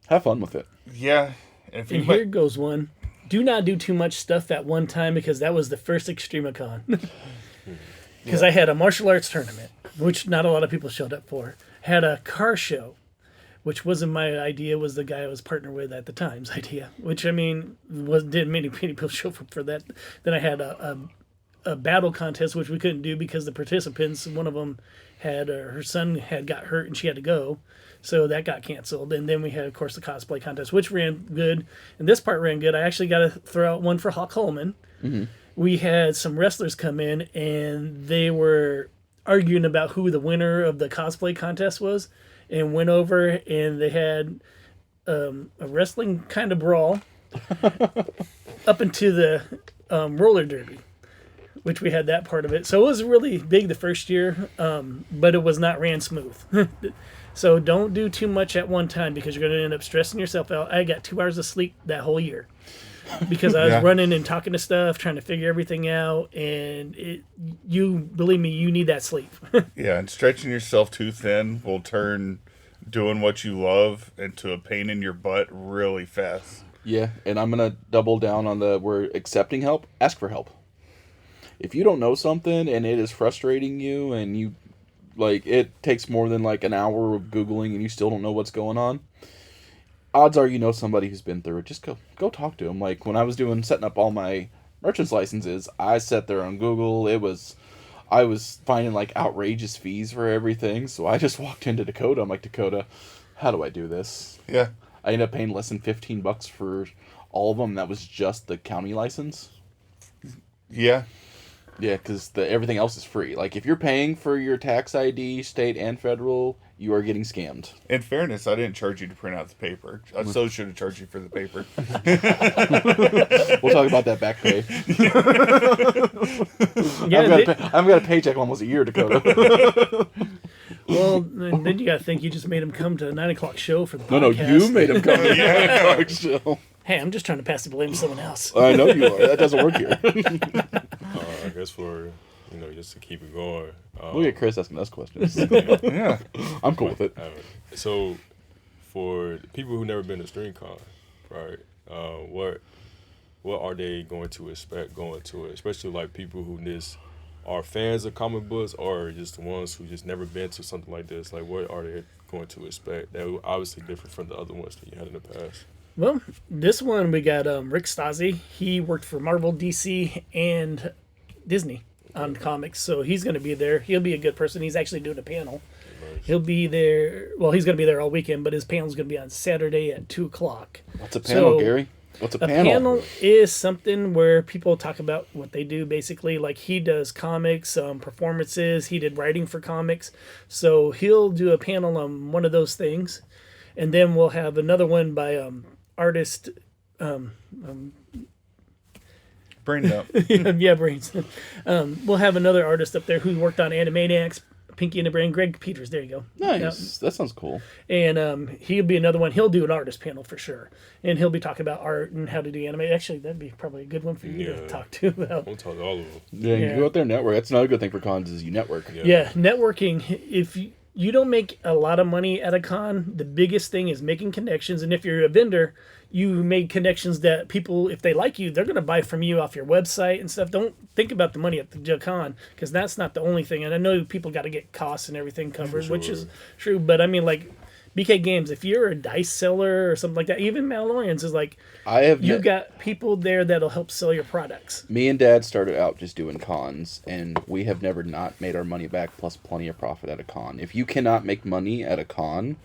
Have fun with it. yeah. If you And here goes one. Do not do too much stuff at one time because that was the first Extremicon. Because I had a martial arts tournament, which not a lot of people showed up for. Had a car show, which wasn't my idea, was the guy I was partnered with at the time's idea. Which, I mean, didn't many people show up for that. Then I had a battle contest, which we couldn't do because the participants, one of them had, her son had got hurt and she had to go. So that got canceled. And then we had, of course, the cosplay contest, which ran good. And this part ran good. I actually got to throw out one for Hawk Holman. Mm-hmm. We had some wrestlers come in, and they were arguing about who the winner of the cosplay contest was, and went over, and they had a wrestling kind of brawl up into the roller derby, which we had that part of it. So it was really big the first year, but it was not ran smooth. So don't do too much at one time because you're going to end up stressing yourself out. I got 2 hours of sleep that whole year because I was running and talking to stuff, trying to figure everything out. And believe me, you need that sleep. Yeah, and stretching yourself too thin will turn doing what you love into a pain in your butt really fast. Yeah, and I'm going to double down on we're accepting help. Ask for help. If you don't know something and it is frustrating you and you... Like, it takes more than, like, an hour of Googling and you still don't know what's going on. Odds are you know somebody who's been through it. Just go talk to them. Like, when I was setting up all my merchant's licenses, I sat there on Google. I was finding, like, outrageous fees for everything. So I just walked into Dakota. I'm like, Dakota, how do I do this? Yeah. I ended up paying less than $15 for all of them. That was just the county license. Yeah. Yeah, because everything else is free. Like, if you're paying for your tax ID, state and federal, you are getting scammed. In fairness, I didn't charge you to print out the paper. I so should have charged you for the paper. We'll talk about that back pay. I've got a paycheck almost a year, Dakota. Well, and then you got to think you just made him come to a 9 o'clock show for the podcast. No, you made him come to the 9 o'clock show. Hey, I'm just trying to pass the blame to someone else. I know you are. That doesn't work here. I guess for, just to keep it going. Look at Chris asking us questions. Yeah. I'm cool with it. So, for people who've never been to StreamCon, right, what are they going to expect going to it? Especially, like, people who just are fans of comic books or just the ones who just never been to something like this. Like, what are they going to expect? That will obviously different from the other ones that you had in the past. Well, this one we got Rick Stasi. He worked for Marvel, DC, and Disney on comics, so he's going to be there. He'll be a good person. He's actually doing a panel. Nice. He'll be there. Well, he's going to be there all weekend, but his panel's going to be on Saturday at 2:00. What's a panel, Gary? What's a panel? A panel is something where people talk about what they do, basically. Like, he does comics, performances. He did writing for comics. So he'll do a panel on one of those things. And then we'll have another one by artist... Brain up. Yeah, brains. We'll have another artist up there who worked on Animaniacs, Pinky and the Brain, Greg Peters. There you go. Nice. That sounds cool. And he'll be another one. He'll do an artist panel for sure. And he'll be talking about art and how to do anime. Actually, that'd be probably a good one for you to talk to about. We'll talk to all of them. Yeah, you go out there and network. That's another good thing for cons is you network. Yeah, networking. If you don't make a lot of money at a con, the biggest thing is making connections. And if you're a vendor, you make connections that people, if they like you, they're going to buy from you off your website and stuff. Don't think about the money at the con, because that's not the only thing. And I know people got to get costs and everything covered, which is true. But I mean, like, BK Games, if you're a dice seller or something like that, even Mandalorians is like, you got people there that'll help sell your products. Me and Dad started out just doing cons, and we have never not made our money back plus plenty of profit at a con. If you cannot make money at a con,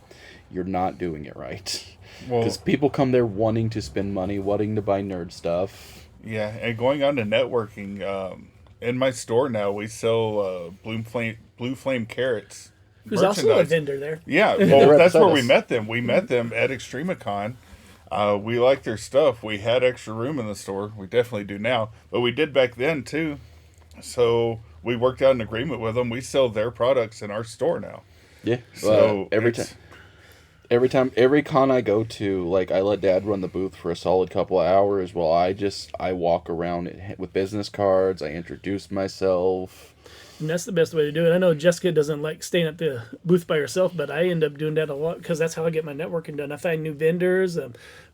you're not doing it right. Because people come there wanting to spend money, wanting to buy nerd stuff. Yeah, and going on to networking, in my store now we sell blue flame carrots Who's also a merchandise. vendor there. Yeah, They're well, right that's where beside we us. met them. We met them at Extremicon. We liked their stuff. We had extra room in the store. We definitely do now, but we did back then too. So we worked out an agreement with them. We sell their products in our store now. Yeah. So every con I go to, like, I let Dad run the booth for a solid couple of hours while I walk around with business cards. I introduce myself. And that's the best way to do it. I know Jessica doesn't like staying at the booth by herself, but I end up doing that a lot because that's how I get my networking done. I find new vendors,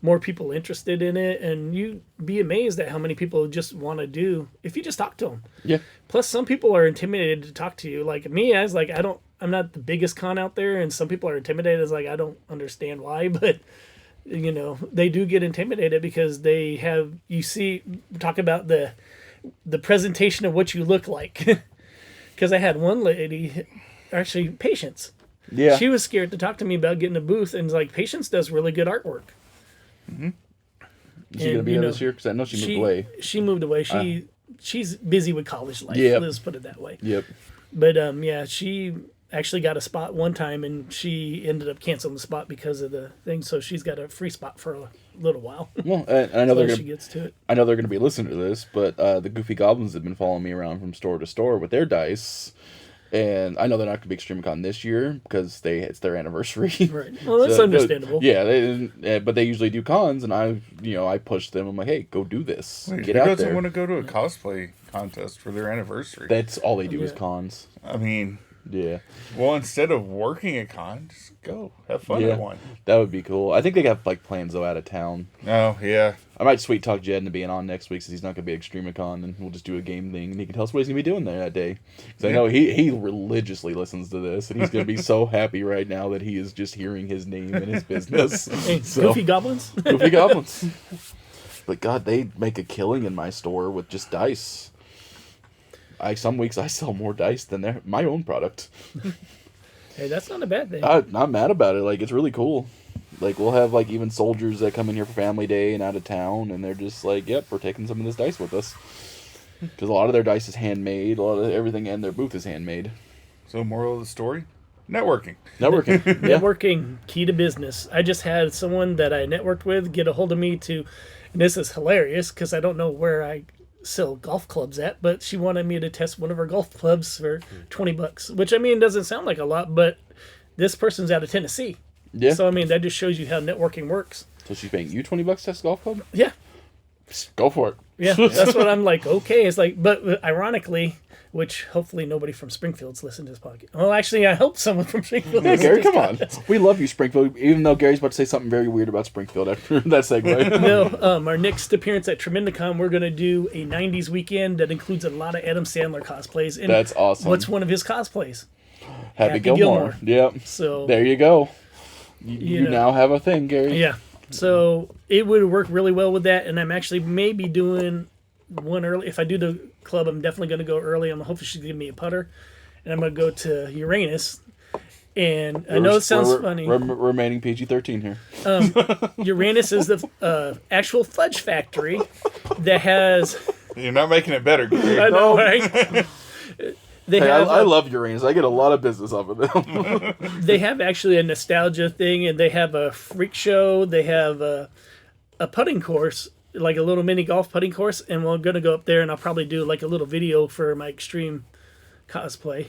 more people interested in it, and you'd be amazed at how many people just want to do if you just talk to them. Yeah. Plus, some people are intimidated to talk to you. Like me, I was like, I'm not the biggest con out there, and some people are intimidated. It's like, I don't understand why, but they do get intimidated because they have, talk about the presentation of what you look like. Because I had one lady, actually Patience. Yeah. She was scared to talk to me about getting a booth, and like Patience does really good artwork. Is she gonna be here this year? Because I know she moved away. She moved away. She's busy with college life. Yep. Let's put it that way. Yep. But yeah, she actually got a spot one time, and she ended up canceling the spot because of the thing. So she's got a free spot for a little while. Well, I know Until she gets to it. I know they're gonna be listening to this, but the Goofy Goblins have been following me around from store to store with their dice, and I know they're not gonna be ExtremeCon this year because it's their anniversary. Right. Well, that's understandable. Yeah, but they usually do cons, and I push them. I'm like, hey, go do this. Wait, Get who out doesn't there. want to go to a cosplay contest for their anniversary? That's all they do is Yeah. cons. I mean, Yeah. well, instead of working a con, just go have fun Yeah. at one. That would be cool. I think they got like plans though out of town. Oh yeah, I might sweet talk Jed into being on next week since he's not gonna be at ExtremeCon, and we'll just do a game thing, and he can tell us what he's gonna be doing there that day. Because I know he religiously listens to this, and he's gonna be so happy right now that he is just hearing his name and his business. Hey, So, Goofy Goblins. Goofy Goblins. But God, they make a killing in my store with just dice. Some weeks I sell more dice than my own product. Hey, that's not a bad thing. I'm not mad about it. Like, it's really cool. Like, we'll have like even soldiers that come in here for family day and out of town, and they're just like, "Yep, we're taking some of this dice with us." Because a lot of their dice is handmade. A lot of everything in their booth is handmade. so moral of the story: networking. Networking. Yeah. Networking, key to business. I just had someone that I networked with get a hold of me and this is hilarious because I don't know where I sell golf clubs at, but she wanted me to test one of her golf clubs for $20, which I mean doesn't sound like a lot, but this person's out of Tennessee. Yeah. So I mean that just shows you how networking works. So she's paying you $20 to test golf club? Yeah. Go for it. Yeah, that's what I'm like. Okay, it's like, but ironically, which hopefully nobody from Springfield's listened to this podcast. Well, actually, I hope someone from Springfield. Yeah, listens Gary, to come this on. We love you, Springfield. Even though Gary's about to say something very weird about Springfield after that segue. No, our next appearance at Tremendicon, we're going to do a 90s weekend that includes a lot of Adam Sandler cosplays. And That's awesome. What's one of his cosplays? Happy Gilmore. Yep. So There you go. You You know. now have a thing, Gary. yeah, so it would work really well with that. And I'm actually maybe doing one early. If I do the club, I'm definitely going to go early. I'm hoping she'll give me a putter, and I'm going to go to Uranus. And I know it sounds funny. Remaining PG-13 here. Uranus is the actual fudge factory that has. You're not making it better, Gary. I know, right? They Hey, have. I love Uranus. I get a lot of business off of them. They have actually a nostalgia thing, and they have a freak show. They have a putting course, like a little mini golf putting course, and we're gonna go up there, and I'll probably do like a little video for my extreme cosplay.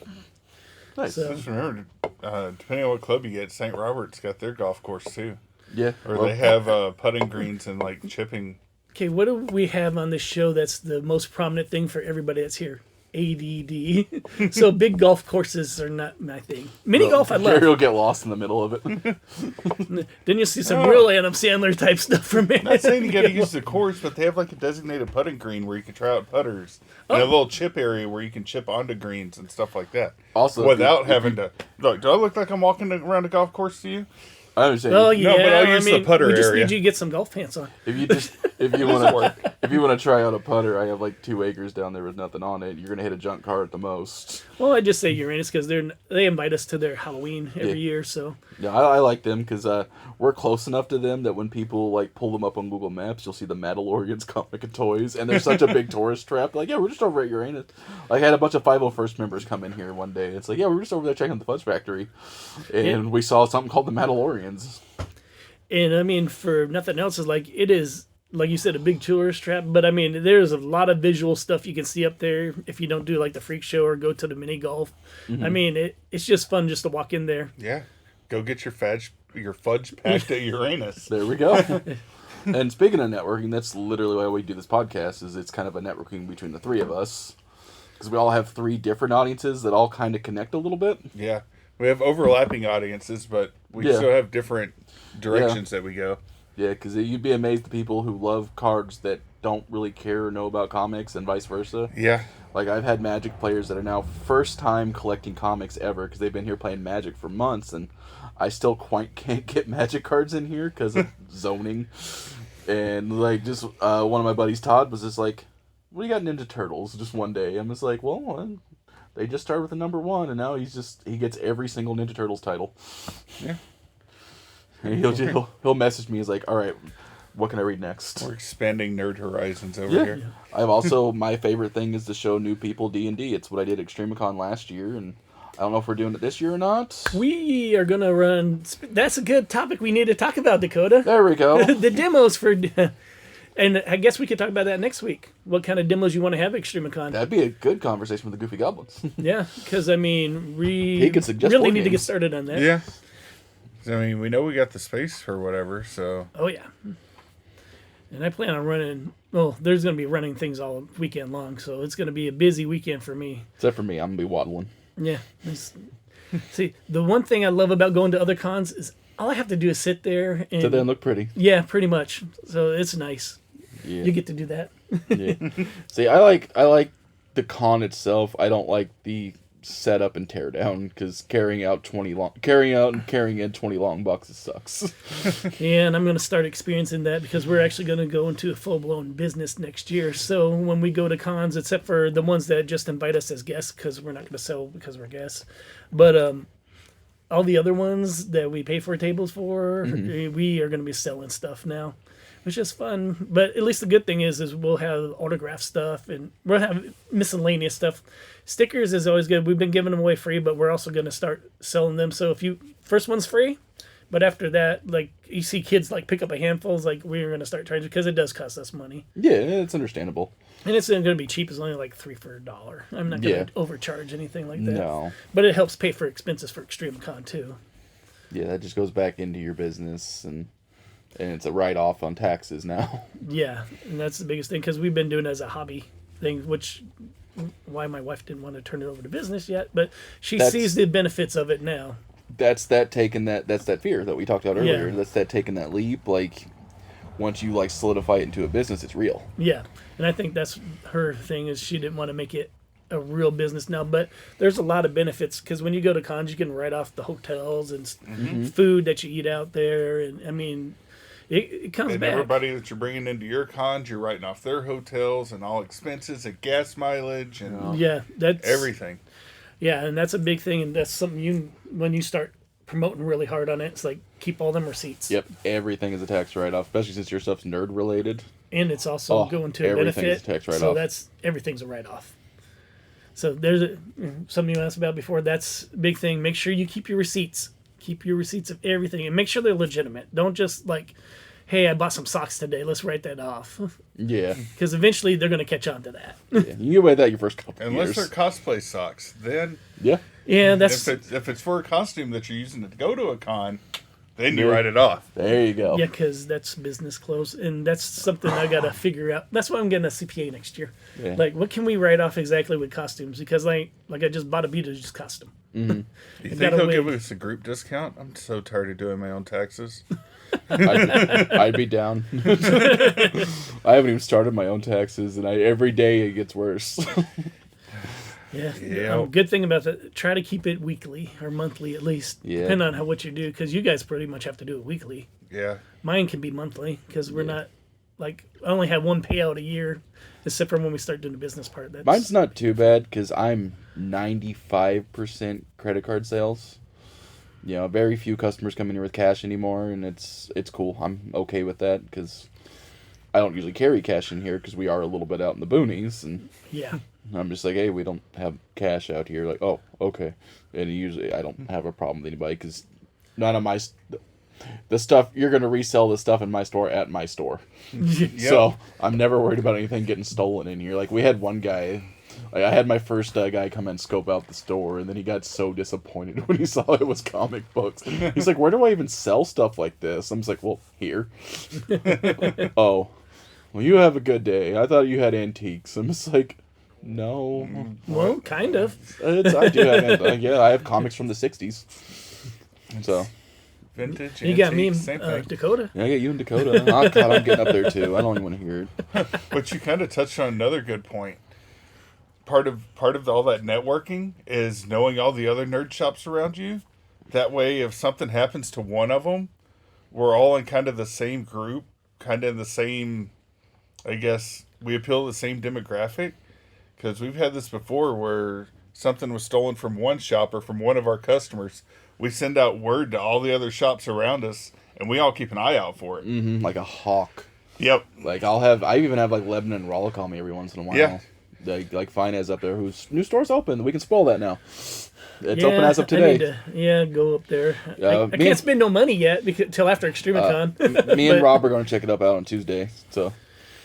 Nice. So Just remember, depending on what club you get, St. Robert's got their golf course too, Yeah. or well, they have putting greens and like chipping. okay, what do we have on this show that's the most prominent thing for everybody that's here? ADD. So big golf courses are not my thing. Mini golf I love. Gary will get lost in the middle of it. Then you see some real Adam Sandler type stuff from me. Not saying you got to use the course, but they have like a designated putting green where you can try out putters, and a little chip area where you can chip onto greens and stuff like that. Also, without having to look. Do I look like I'm walking around a golf course to you? I understand. Oh yeah, but I'll use the putter we just area. need you to get some golf pants on. If you just If you want to try out a putter, I have like 2 acres down there with nothing on it. You're gonna hit a junk car at the most. Well, I just say Uranus because they invite us to their Halloween every year. So Yeah, I like them because we're close enough to them that when people like pull them up on Google Maps, you'll see the Mandalorian's comic and toys, and they're such a big tourist trap. Like, yeah, we're just over at Uranus. Like, I had a bunch of 501st members come in here one day. It's like, yeah, we're just over there checking out the Fudge Factory, and we saw something called the Mandalorians. And I mean, for nothing else, is like it is. Like you said, a big tourist trap, but I mean, there's a lot of visual stuff you can see up there if you don't do like the freak show or go to the mini golf. I mean, it's just fun just to walk in there. Yeah. Go get your fudge packed at Uranus. There we go. And speaking of networking, that's literally why we do this podcast, is it's kind of a networking between the 3 of us. Because we all have 3 different audiences that all kind of connect a little bit. Yeah. We have overlapping audiences, but we still have different directions that we go. Yeah, because you'd be amazed at people who love cards that don't really care or know about comics and vice versa. Yeah. Like, I've had Magic players that are now first time collecting comics ever because they've been here playing Magic for months, and I still quite can't get Magic cards in here because of zoning. And, like, just one of my buddies, Todd, was just like, what do you got Ninja Turtles? Just one day. I'm just like, well, they just started with the number 1, and now he gets every single Ninja Turtles title. Yeah. And he'll message me. He's like, all right, what can I read next? We're expanding nerd horizons over here. I've also, my favorite thing is to show new people D&D. It's what I did at ExtremeCon last year, and I don't know if we're doing it this year or not. We are going to run... That's a good topic we need to talk about, Dakota. There we go. The demos for... And I guess we could talk about that next week. What kind of demos you want to have at ExtremeCon. That'd be a good conversation with the Goofy Goblins. Yeah, because, I mean, He could suggest really board need to get games. started on that. Yeah. I mean, we know we got the space for whatever, so... Oh, yeah. And I plan on running... Well, there's going to be running things all weekend long, so it's going to be a busy weekend for me. Except for me, I'm going to be waddling. Yeah. See, the one thing I love about going to other cons is all I have to do is sit there and... Sit there and look pretty. Yeah, pretty much. So it's nice. Yeah. You get to do that. Yeah. See, I like the con itself. I don't like the set up and tear down, because carrying in 20 long boxes sucks. Yeah, and I'm going to start experiencing that because we're actually going to go into a full-blown business next year. So when we go to cons, except for the ones that just invite us as guests, because we're not going to sell because we're guests, but all the other ones that we pay for tables for, we are going to be selling stuff now, which is fun. But at least the good thing is we'll have autograph stuff, and we'll have miscellaneous stuff. Stickers is always good. We've been giving them away free, but we're also going to start selling them. So first one's free, but after that, like, you see kids like pick up a handful, it's like we're going to start charging, because it does cost us money. Yeah, it's understandable. And it's going to be cheap. It's only like $3 for $1. I'm not going to overcharge anything like that. No. But it helps pay for expenses for ExtremeCon too. Yeah, that just goes back into your business, and it's a write-off on taxes now. Yeah, and that's the biggest thing, because we've been doing it as a hobby thing, which why my wife didn't want to turn it over to business yet, but she sees the benefits of it now. That's that fear that we talked about earlier. Yeah. That's that taking that leap. Like, once you like solidify it into a business, it's real. Yeah, and I think that's her thing, is she didn't want to make it a real business now. But there's a lot of benefits, because when you go to cons, you can write off the hotels and food that you eat out there, and I mean, it comes back. Everybody that you're bringing into your cons, you're writing off their hotels and all expenses and gas mileage and that's everything. Yeah, and that's a big thing, and that's something when you start promoting really hard on it, it's like, keep all them receipts. Yep, everything is a tax write-off, especially since your stuff's nerd related. And it's also going to a benefit, is a tax write-off. So everything's a write-off. So there's something you asked about before. That's a big thing. Make sure you keep your receipts. Keep your receipts of everything, and make sure they're legitimate. Don't just like, hey, I bought some socks today, let's write that off. Yeah. Because eventually they're going to catch on to that. Yeah. You get away with that your first couple Unless years. they're cosplay socks, then yeah, that's if it's for a costume that you're using to go to a con, then you write it off. There you go. Yeah, because that's business clothes, and that's something I got to figure out. That's why I'm getting a CPA next year. Yeah. Like, what can we write off exactly with costumes? Because like I just bought a Beetlejuice costume. You think they'll give us a group discount? I'm so tired of doing my own taxes. I'd be down. I haven't even started my own taxes, and every day it gets worse. Yeah. Good thing about that, try to keep it weekly or monthly at least. Yeah. Depending on what you do, because you guys pretty much have to do it weekly. Yeah. Mine can be monthly because we're not like I only had one payout a year, except for when we start doing the business part. That's, Mine's not too bad because I'm 95% credit card sales. You know, very few customers come in here with cash anymore, and it's cool. I'm okay with that because I don't usually carry cash in here because we are a little bit out in the boonies, and yeah. I'm just like, hey, we don't have cash out here. Like, oh, okay. And usually I don't have a problem with anybody because none of the stuff, you're going to resell the stuff in my store at my store. So I'm never worried about anything getting stolen in here. Like, we had one guy, like, I had my first guy come and scope out the store, and then he got so disappointed when he saw it was comic books. He's like, where do I even sell stuff like this? I'm just like, well, here. Oh, well, you have a good day. I thought you had antiques. I'm just like, no. Well, kind of. I do have, I have comics from the 60s. So. Vintage, You got me antique, same thing. and Dakota. Yeah, I got you in Dakota. Oh, God, I'm getting up there, too. I don't even want to hear it. But you kind of touched on another good point. Part of all that networking is knowing all the other nerd shops around you. That way, if something happens to one of them, we're all in kind of the same group, kind of in the same, I guess, we appeal to the same demographic. Because we've had this before where something was stolen from one shop or from one of our customers. We send out word to all the other shops around us, and we all keep an eye out for it. Mm-hmm, like a hawk. Yep. Like, I even have, like, Lebanon and Raleigh call me every once in a while. Yeah. Like Finance up there, whose new store's open. We can spoil that now. It's open as of I need today. to, go up there. I can't spend no money yet till after Extremicon. Me and Rob are going to check it up out on Tuesday. So.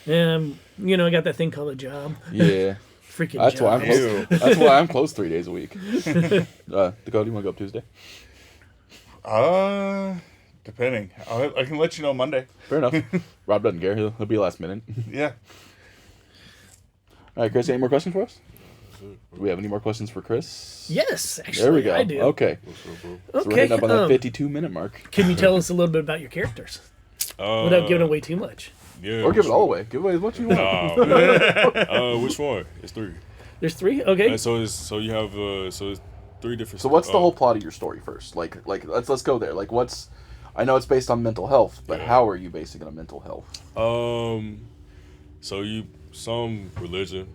And, I got that thing called a job. Yeah. Freaking That's job. why I'm close. That's why I'm closed 3 days a week. Dakota, you want to go up Tuesday? Depending. I can let you know Monday. Fair enough. Rob doesn't care. He'll be last minute. Yeah. All right, Chris, any more questions for us? Do we have any more questions for Chris? Yes, actually, There we go. I do. Okay. So we're hitting up on that 52-minute mark. Can you tell us a little bit about your characters? Without giving away too much. Yeah. Or give it all away. Give away what you want. Which one? It's 3. There's 3? Okay. And so it's 3 different. So what's the whole plot of your story first? Like let's go there. Like I know it's based on mental health, but how are you basing it on mental health? So some religion,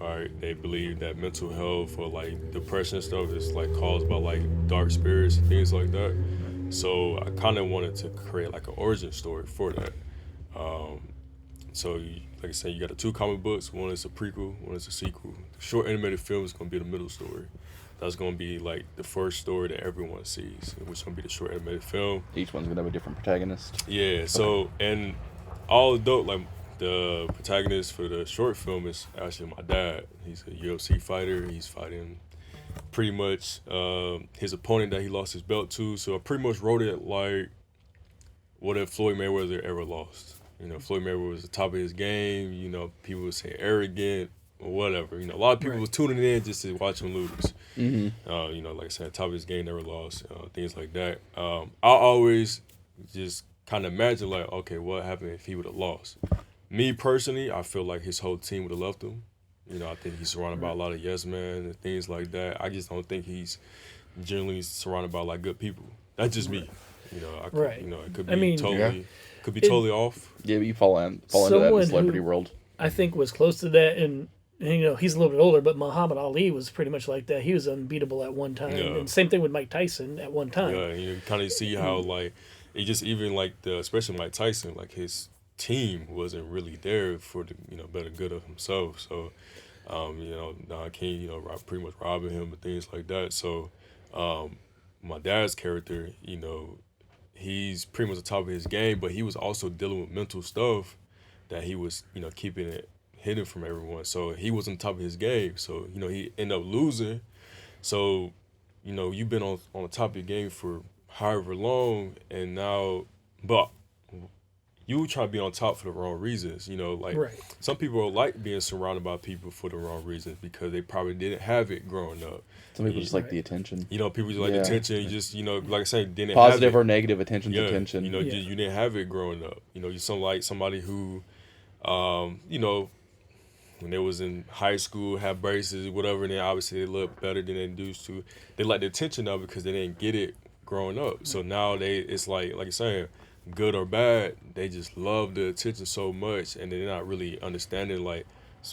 right? They believe that mental health or like depression and stuff is like caused by like dark spirits and things like that. So I kind of wanted to create like an origin story for that. Like I said, you got the 2 comic books. One is a prequel, one is a sequel. The short animated film is going to be the middle story. That's going to be like the first story that everyone sees, which is going to be the short animated film. Each one's going to have a different protagonist. Yeah, so, and all adult, like the protagonist for the short film is actually my dad. He's a UFC fighter. He's fighting pretty much his opponent that he lost his belt to. So I pretty much wrote it like what if Floyd Mayweather ever lost. Floyd Mayweather was the top of his game. People would say arrogant or whatever. A lot of people was tuning in just to watch him lose. Mm-hmm. Like I said, top of his game, never lost. Things like that. I always just kind of imagine like, okay, what happened if he would have lost? Me personally, I feel like his whole team would have left him. I think he's surrounded by a lot of yes men and things like that. I just don't think he's generally surrounded by like good people. That's just me. It could be totally off. Yeah, but you fall into that in the celebrity world. I think was close to that, and he's a little bit older, but Muhammad Ali was pretty much like that. He was unbeatable at one time, and same thing with Mike Tyson at one time. Yeah, you kind of see how like it just even like especially Mike Tyson, like his team wasn't really there for the better good of himself. So, Don King, pretty much robbing him and things like that. So, my dad's character, he's pretty much the top of his game, but he was also dealing with mental stuff that he was, keeping it hidden from everyone. So he was on top of his game. So, he ended up losing. So, you've been on the top of your game for however long, and now, but you try to be on top for the wrong reasons. Some people like being surrounded by people for the wrong reasons because they probably didn't have it growing up. Some people just like the attention. People just like the attention. You just, like I said, didn't positive have it. Or negative attention's attention. You didn't have it growing up. You somebody who, when they was in high school, have braces, whatever, and then obviously they look better than they used to. They like the attention now because they didn't get it growing up. So now it's like you're saying, good or bad, they just love the attention so much, and they're not really understanding like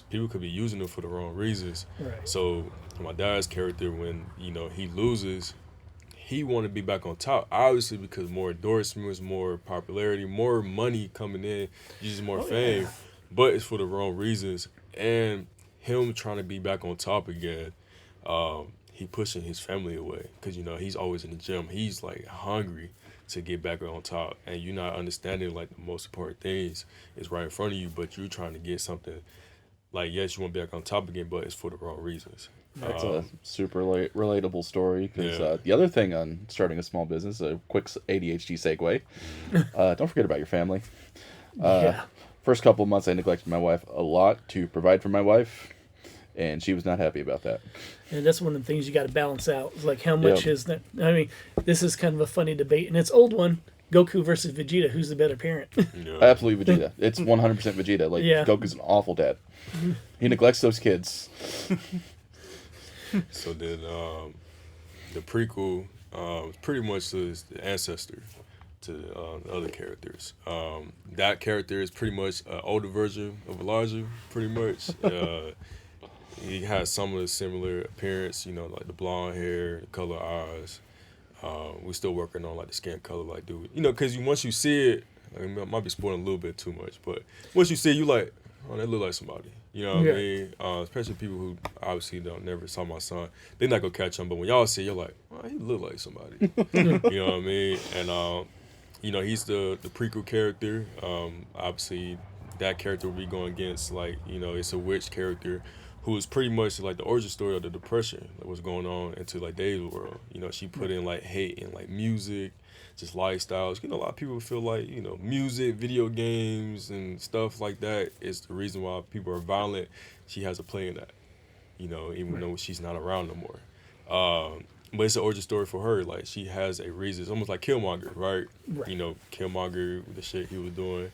people could be using them for the wrong reasons. Right. So my dad's character, when he loses, he wanted to be back on top, obviously because more endorsements, more popularity, more money coming in, just more fame. Yeah. But it's for the wrong reasons, and him trying to be back on top again. He pushing his family away because he's always in the gym. He's like hungry to get back on top, and you're not understanding like the most important things is right in front of you, but you're trying to get something. Like, yes, you want to be back on top again, but it's for the wrong reasons. That's a super relatable story. Because the other thing on starting a small business, a quick ADHD segue, don't forget about your family. First couple of months, I neglected my wife a lot to provide for my wife, and she was not happy about that. And that's one of the things you got to balance out. It's like, how much is that? I mean, this is kind of a funny debate, and it's old one. Goku versus Vegeta, who's the better parent? Absolutely Vegeta. It's 100% Vegeta. Like, Goku's an awful dad. He neglects those kids. So then the prequel is pretty much the ancestor to the other characters. That character is pretty much an older version of Elijah, pretty much. He has some of the similar appearance, like the blonde hair, the color eyes. We're still working on like the skin color, like dude, because once you see it, I might be spoiling a little bit too much, but once you see it, you like, oh, they look like somebody. You know what I mean? Especially people who obviously never saw my son, they're not gonna catch him. But when y'all see it, you're like, oh, he look like somebody. You know what I mean? And he's the prequel character. Obviously, that character will be going against it's a witch character who is pretty much like the origin story of the depression that was going on into like Dave's world. She put in like hate and like music, just lifestyles. A lot of people feel like, music, video games and stuff like that is the reason why people are violent. She has a play in that, even though she's not around no more. But it's an origin story for her. Like, she has a reason. It's almost like Killmonger, right? Killmonger, the shit he was doing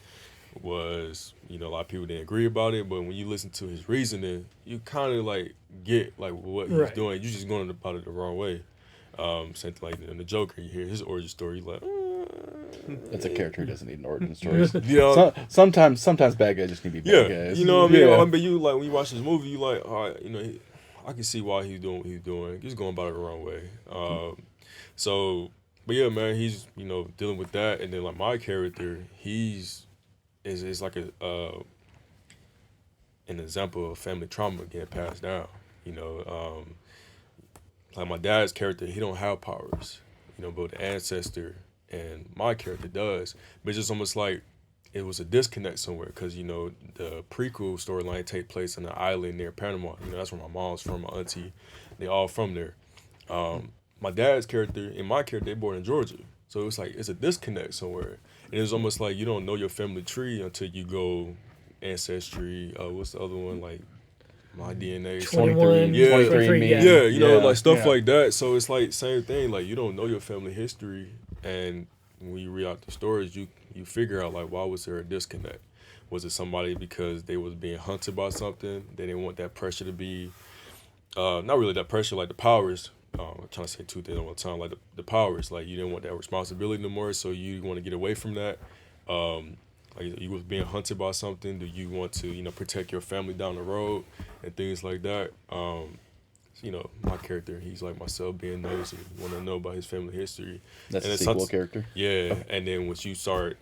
was, a lot of people didn't agree about it, but when you listen to his reasoning, you kind of like get like what he's doing. You're just going about it the wrong way. Same thing like in the Joker, you hear his origin story, you're like, that's a character who doesn't need an origin story. Sometimes bad guys just need to be bad guys. You know what I mean? But you like when you watch this movie, you like, all right, I can see why he's doing what he's doing. He's going about it the wrong way. But yeah, man, he's dealing with that, and then like my character, is like an example of family trauma getting passed down. Like my dad's character, he don't have powers, but the ancestor and my character does. But it's just almost like it was a disconnect somewhere because, the prequel storyline take place on an island near Panama. That's where my mom's from, my auntie. They all from there. My dad's character and my character, they born in Georgia. So it's like, it's a disconnect somewhere. And it's almost like you don't know your family tree until you go Ancestry. What's the other one? Like, My DNA. 21, yeah, 23, yeah, like stuff like that. So it's like same thing. Like, you don't know your family history. And when you read out the stories, you figure out, like, why was there a disconnect? Was it somebody because they was being hunted by something? They didn't want that pressure to be, not really that pressure, like the powers. I'm trying to say two things at one time. Like the powers, like you didn't want that responsibility no more, so you want to get away from that. Like you was being hunted by something. Do you want to, protect your family down the road and things like that? My character, he's like myself, being nosy, want to know about his family history. That's a sequel character. Yeah, and then once you start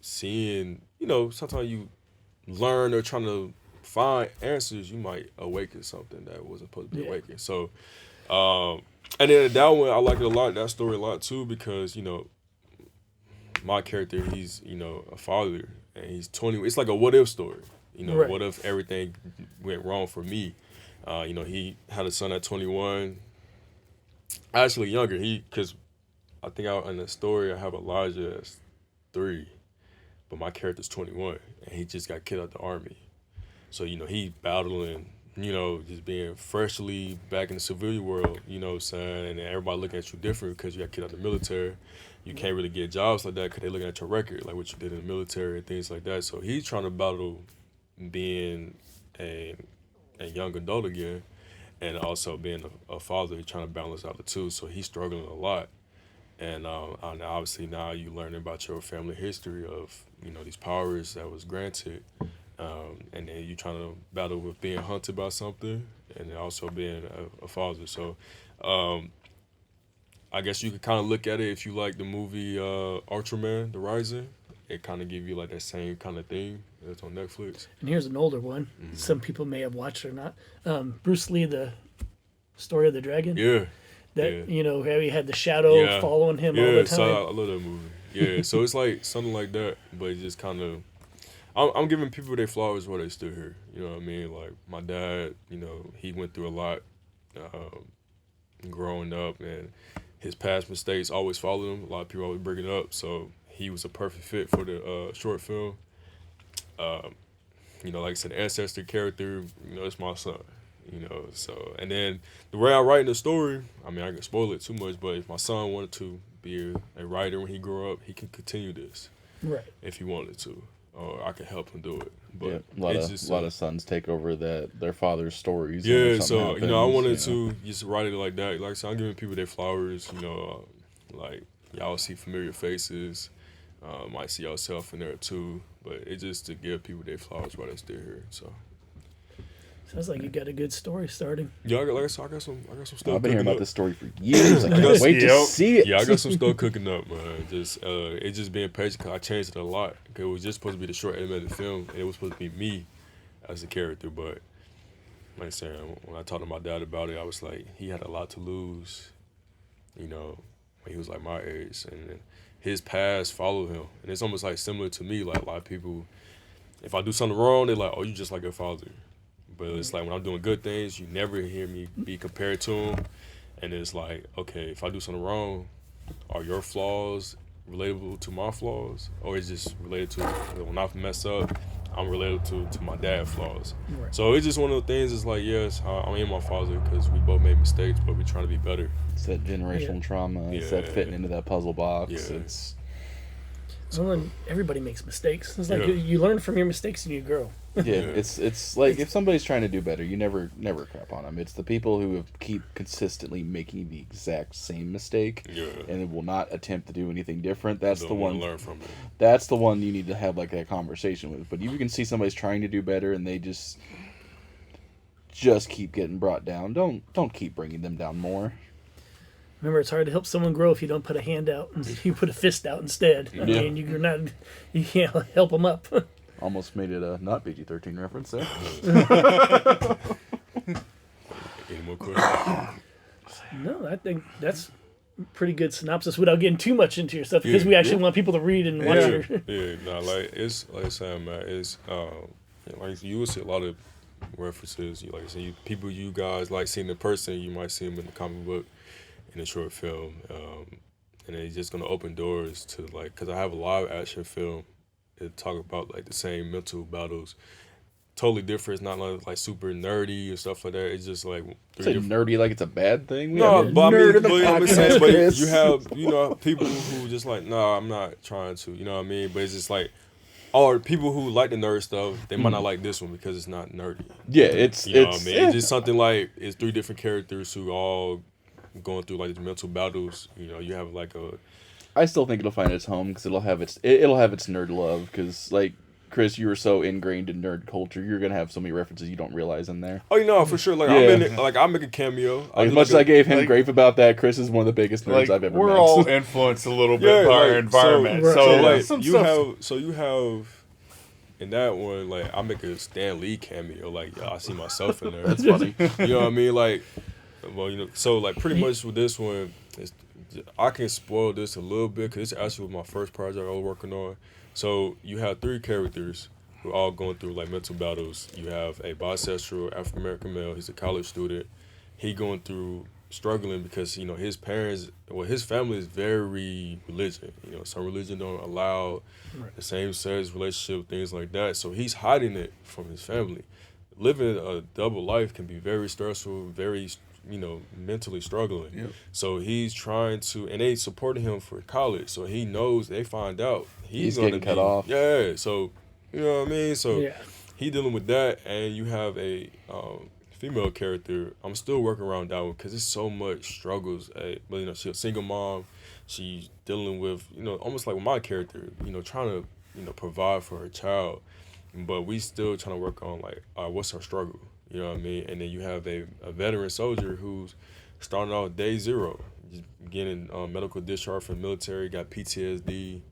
seeing, sometimes you learn or trying to find answers, you might awaken something that wasn't supposed to be awakened. So, and then that one, I like it a lot, that story a lot too, because, my character, he's, a father, and he's 20. It's like a what if story. What if everything went wrong for me? He had a son at 21. Actually younger, because I think in the story I have Elijah as 3, but my character's 21, and he just got kicked out the army. So, he battling, just being freshly back in the civilian world, and everybody looking at you different because you got kicked out the military. You can't really get jobs like that because they're looking at your record, like what you did in the military and things like that. So he's trying to battle being a young adult again, and also being a father, trying to balance out the two. So he's struggling a lot. And obviously now you learn about your family history of, these powers that was granted. And then you trying to battle with being hunted by something and then also being a father. So I guess you could kind of look at it if you like the movie Ultraman, The Rising. It kind of give you like that same kind of thing. It's on Netflix. And here's an older one. Some people may have watched or not. Bruce Lee, The Story of the Dragon. Yeah. That, how he had the shadow following him all the time. So I love that movie. Yeah, so it's like something like that, but it just kind of... I'm giving people their flowers while they still here. You know what I mean? Like, my dad, he went through a lot growing up, and his past mistakes always followed him. A lot of people always bring it up, so he was a perfect fit for the short film. Like I said, the ancestor character, it's my son. So, and then the way I write in the story, I mean, I can spoil it too much, but if my son wanted to be a writer when he grew up, he can continue this. Right. If he wanted to, or I can help him do it. But Yeah, a lot of sons take over their father's stories. Yeah, so happens, I wanted to just write it like that. Like I said, I'm giving people their flowers. Like y'all see familiar faces, might see yourself in there too. But it's just to give people their flowers while they're still here. So. Sounds like you got a good story starting. Yeah, I got some stuff. I've been hearing about this story for years. I can't wait to see it. Yeah, I got some stuff cooking up, man. It's just being patient because I changed it a lot. It was just supposed to be the short animated film, and it was supposed to be me as a character. But like I said, when I talked to my dad about it, I was like, he had a lot to lose. When he was like my age, and his past followed him, and it's almost like similar to me. Like a lot of people, if I do something wrong, they're like, "Oh, you just like your father." But it's like when I'm doing good things, you never hear me be compared to him. And it's like, okay, if I do something wrong, are your flaws relatable to my flaws? Or is it just related to when I mess up, I'm related to my dad's flaws? Right. So it's just one of the things, it's like, yes, I am my father because we both made mistakes, but we're trying to be better. It's that generational trauma. It's that fitting into that puzzle box. Yeah. Everybody makes mistakes. It's like you learn from your mistakes and you grow. Yeah, it's like if somebody's trying to do better, you never crap on them. It's the people who keep consistently making the exact same mistake and will not attempt to do anything different. That's the one. Learn from it. That's the one you need to have like that conversation with. But if you can see somebody's trying to do better and they just keep getting brought down, don't keep bringing them down more. Remember, it's hard to help someone grow if you don't put a hand out. You put a fist out instead. I mean, you can't help them up. Almost made it a not PG-13 reference there. Any more questions? No, I think that's a pretty good synopsis without getting too much into your stuff because we actually want people to read and watch your... It's like I said, man, it's like you will see a lot of references. Like I said, people you guys like seeing in person, you might see them in the comic book, in a short film, and it's just gonna open doors to like, cause I have a live action film that talk about like the same mental battles, totally different. It's not like super nerdy and stuff like that. It's just like nerdy like it's a bad thing. No, but I'm saying, but you have people who just like, no, I'm not trying to, you know what I mean? But it's just like, or people who like the nerd stuff, they might not like this one because it's not nerdy. Yeah, it's what I mean? It's just something like it's 3 different characters who all going through like these mental battles. You have like I still think it'll find its home because it'll have its nerd love. Because like Chris, you were so ingrained in nerd culture, you're gonna have so many references you don't realize in there. Oh, for sure. Like I'm in it, like I make a cameo. As much as I gave him grief about that, Chris is one of the biggest nerds I've ever met. We're all influenced a little bit by our environment. So you have in that one, like I make a Stan Lee cameo. Like I see myself in there. That's funny. You know what I mean? Like, well, so like pretty much with this one, I can spoil this a little bit because it's actually my first project I was working on. So you have 3 characters who are all going through like mental battles. You have a bisexual African American male. He's a college student. He going through struggling because his parents, his family is very religion. Some religion don't allow the same sex relationship, things like that. So he's hiding it from his family. Living a double life can be very stressful, very mentally struggling. Yep. So he's trying to, and they supported him for college. So he knows they find out he's getting cut off. Yeah. So you know what I mean. So he dealing with that, and you have a female character, I'm still working around that one because it's so much struggles. But she's a single mom. She's dealing with almost like with my character. Trying to provide for her child, but we still trying to work on like what's her struggle. You know what I mean? And then you have a veteran soldier who's starting off day zero, getting medical discharge from the military, got PTSD.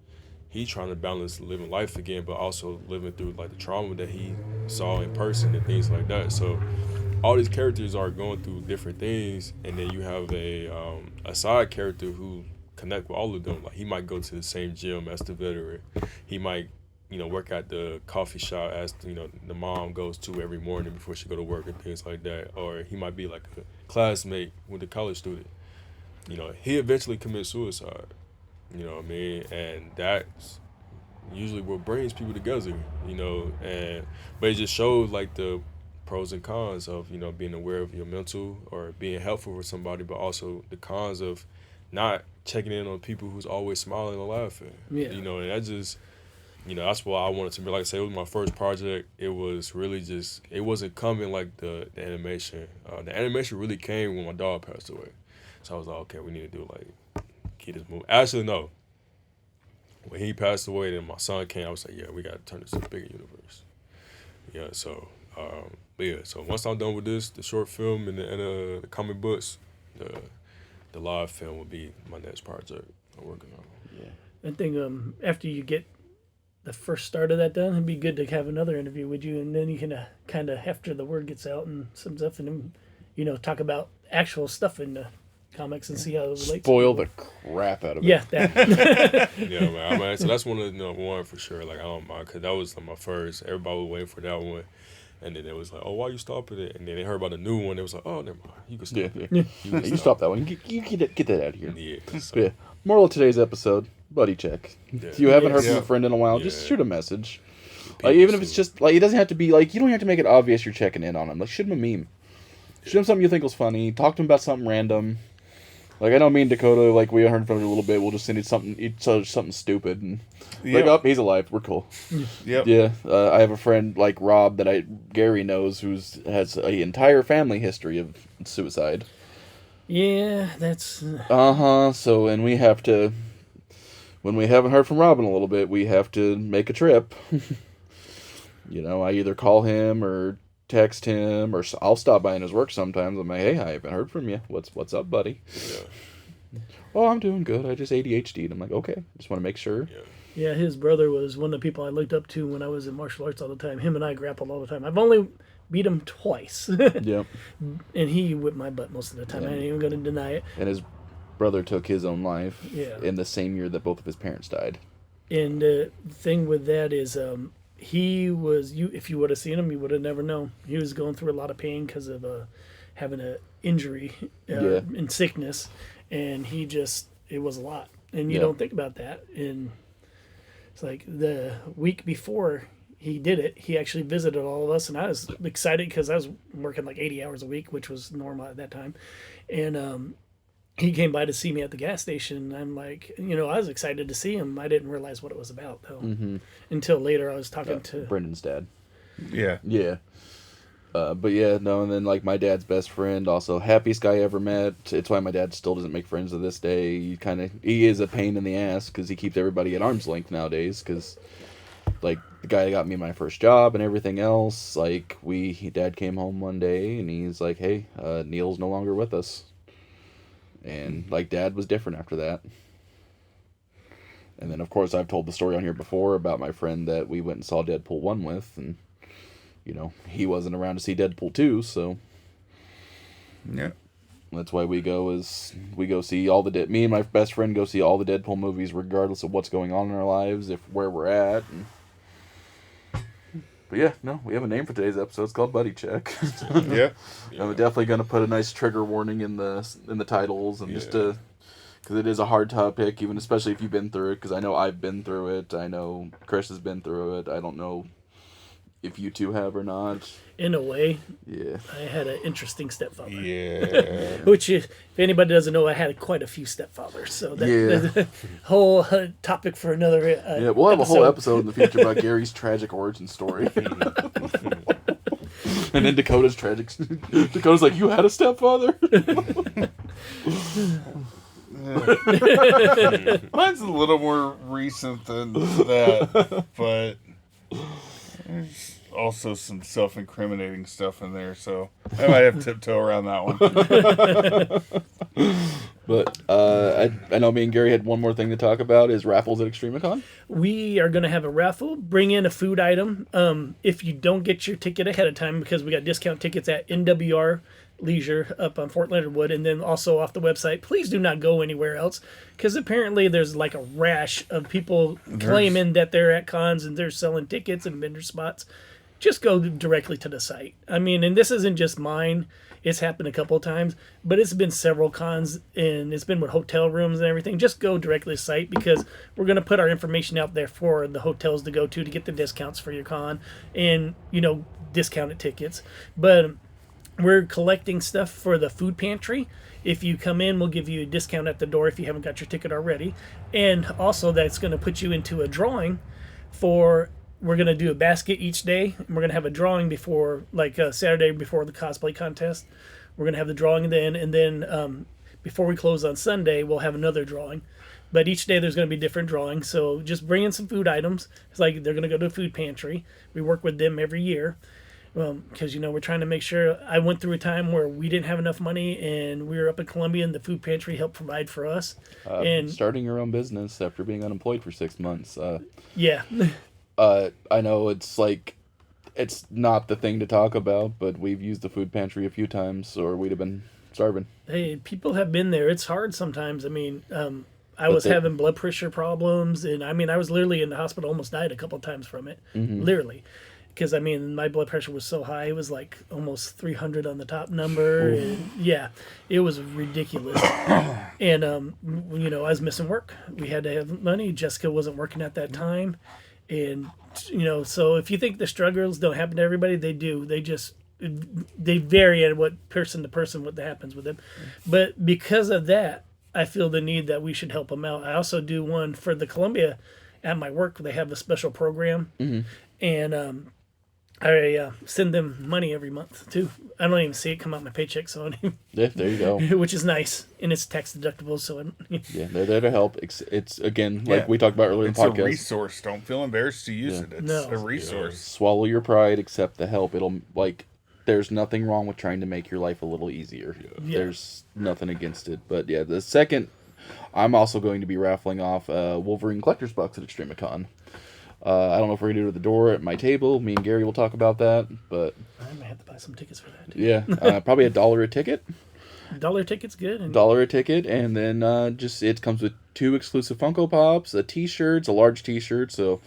He trying to balance living life again, but also living through like the trauma that he saw in person and things like that. So all these characters are going through different things, and then you have a side character who connect with all of them. Like he might go to the same gym as the veteran. He might work at the coffee shop as the mom goes to every morning before she go to work and things like that. Or he might be like a classmate with a college student. He eventually commits suicide. You know what I mean? And that's usually what brings people together, but it just shows like the pros and cons of, being aware of your mental or being helpful for somebody, but also the cons of not checking in on people who's always smiling and laughing. Yeah. And that just, that's what I wanted to be. Like I say, it was my first project. It was really just, it wasn't coming like the animation. The animation really came when my dog passed away. So I was like, okay, we need to do like, keep this movie. Actually, no. When he passed away, then my son came. I was like, yeah, we got to turn this to a bigger universe. Yeah, so, so once I'm done with this, the short film and the comic books, the live film will be my next project I'm working on. Yeah. I think after you get the first start of that done, it'd be good to have another interview with you, and then you can kind of, after the word gets out and some stuff, and then, talk about actual stuff in the comics and see how it relates. Spoil the crap out of it. Yeah, that. Yeah, man. So that's one of the one for sure. Like I don't mind because that was like my first. Everybody was waiting for that one, and then it was like, oh, why you stopping it? And then they heard about the new one. It was like, oh, never mind. You can stop. Yeah. You stop that one. You get that out of here. Yeah. So, yeah. Moral of today's episode: buddy check. Yeah. If you haven't heard from a friend in a while, just shoot a message. Like even if it's just like it doesn't have to be like you don't have to make it obvious you're checking in on him. Like shoot him a meme. Shoot him something you think was funny. Talk to him about something random. Like I know me and Dakota, like we heard from him a little bit. We'll just send something stupid and like, oh, he's alive. We're cool. Yep. Yeah. I have a friend like Rob that Gary knows has an entire family history of suicide. Yeah, that's. So and we have to, when we haven't heard from Rob in a little bit, we have to make a trip. I either call him or text him, or I'll stop by in his work sometimes. I'm like, hey, I haven't heard from you. What's up, buddy? Yeah. Oh, I'm doing good. I just ADHD'd. I'm like, okay. Just want to make sure. Yeah, his brother was one of the people I looked up to when I was in martial arts all the time. Him and I grappled all the time. I've only beat him twice. Yep. And he whipped my butt most of the time. Yeah. I ain't even going to deny it. And his brother took his own life Yeah. in the same year that both of his parents died. And the thing with that is he was, if you would have seen him, you would have never known. He was going through a lot of pain because of having an injury and sickness. And it was a lot. And you don't think about that. And it's like the week before he did it, he actually visited all of us. And I was excited because I was working like 80 hours a week, which was normal at that time. And he came by to see me at the gas station. I'm like, I was excited to see him. I didn't realize what it was about, though, until later I was talking to Brendan's dad. Yeah. Yeah. But yeah, no, and then like my dad's best friend, also happiest guy I ever met. It's why my dad still doesn't make friends to this day. He is a pain in the ass because he keeps everybody at arm's length nowadays. Because like the guy that got me my first job and everything else, like dad came home one day and he's like, hey, Neil's no longer with us. And like dad was different after that. And then of course I've told the story on here before about my friend that we went and saw Deadpool 1 with, and he wasn't around to see Deadpool 2, so yeah, that's why we go see all the me and my best friend go see all the Deadpool movies regardless of what's going on in our lives, where we're at. But yeah, no, we have a name for today's episode. It's called Buddy Check. Yeah. I'm definitely going to put a nice trigger warning in the titles, and just to, because it is a hard topic, even especially if you've been through it. Because I know I've been through it. I know Chris has been through it. I don't know if you two have or not. in a way. Yeah. I had an interesting stepfather. Yeah. Which, if anybody doesn't know, I had quite a few stepfathers. So that's a whole topic for another yeah, we'll have a whole episode in the future about Gary's tragic origin story. And then Dakota's tragic. Dakota's like, you had a stepfather? Mine's a little more recent than that, but there's also some self-incriminating stuff in there, so I might have to tiptoe around that one. But I know me and Gary had one more thing to talk about is raffles at ExtremeCon. We are going to have a raffle. Bring in a food item. If you don't get your ticket ahead of time, because we got discount tickets at NWR Leisure up on Fort Leonard Wood, and then also off the website, please do not go anywhere else, because apparently there's like a rash of people claiming that they're at cons and they're selling tickets and vendor spots. Just go directly to the site. I mean, and this isn't just mine. It's happened a couple of times, but it's been several cons, and it's been with hotel rooms and everything. Just go directly to the site, because we're going to put our information out there for the hotels to go to get the discounts for your con and, discounted tickets. But we're collecting stuff for the food pantry. If you come in, we'll give you a discount at the door if you haven't got your ticket already. And also that's going to put you into a drawing for... We're going to do a basket each day, and we're going to have a drawing before, Saturday before the cosplay contest. We're going to have the drawing then, and then before we close on Sunday, we'll have another drawing. But each day there's going to be different drawings, so just bring in some food items. It's like they're going to go to a food pantry. We work with them every year because, we're trying to make sure. I went through a time where we didn't have enough money, and we were up in Columbia, and the food pantry helped provide for us. And starting your own business after being unemployed for 6 months. Yeah. I know it's not the thing to talk about, but we've used the food pantry a few times, or we'd have been starving. Hey, people have been there. It's hard sometimes. I mean, I was having blood pressure problems, and I was literally in the hospital, almost died a couple of times from it, literally. Because, my blood pressure was so high, it was like almost 300 on the top number. And, yeah, it was ridiculous. And, I was missing work. We had to have money. Jessica wasn't working at that time. And, so if you think the struggles don't happen to everybody, they do. They vary at what person to person what happens with them. But because of that, I feel the need that we should help them out. I also do one for the Columbia at my work. They have a special program. And I send them money every month, too. I don't even see it come out my paycheck, so yeah, there you go. Which is nice, and it's tax deductible, so yeah, they're there to help. It's again, like we talked about earlier in the podcast. It's a resource. Don't feel embarrassed to use it. It's a resource. Swallow your pride, accept the help. It'll there's nothing wrong with trying to make your life a little easier. There's nothing against it. But yeah, the second, I'm also going to be raffling off Wolverine collector's box at ExtremeCon. I don't know if we're going to do it at the door at my table. Me and Gary will talk about that, but... I might have to buy some tickets for that, too. Yeah, probably $1 a ticket. $1 ticket's good. $1 a ticket, and then it comes with 2 exclusive Funko Pops, a t-shirt, it's a large t-shirt, so,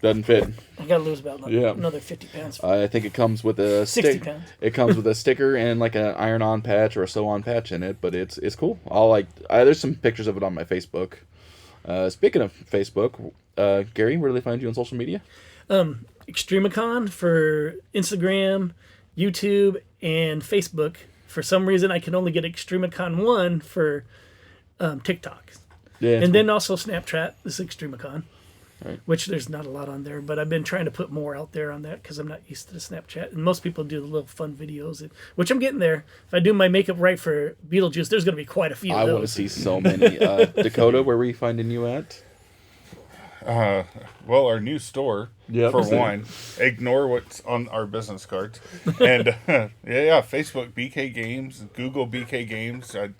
doesn't fit. I got to lose about another 50 pounds. I think it comes with a... 60 pounds. It comes with a sticker and like an iron-on patch or a sew-on patch in it, but it's cool. There's some pictures of it on my Facebook. Speaking of Facebook, Gary, where do they find you on social media? ExtremeCon for Instagram, YouTube, and Facebook. For some reason, I can only get ExtremeCon 1 for TikTok. Yeah, and then also Snapchat is ExtremeCon, right. Which there's not a lot on there, but I've been trying to put more out there on that because I'm not used to the Snapchat. And most people do the little fun videos, which I'm getting there. If I do my makeup right for Beetlejuice, there's going to be quite a few of those. I want to see so many. Dakota, where were you finding you at? Well, our new store, for one. Ignore what's on our business cards. And, Facebook BK Games, Google BK Games. I'm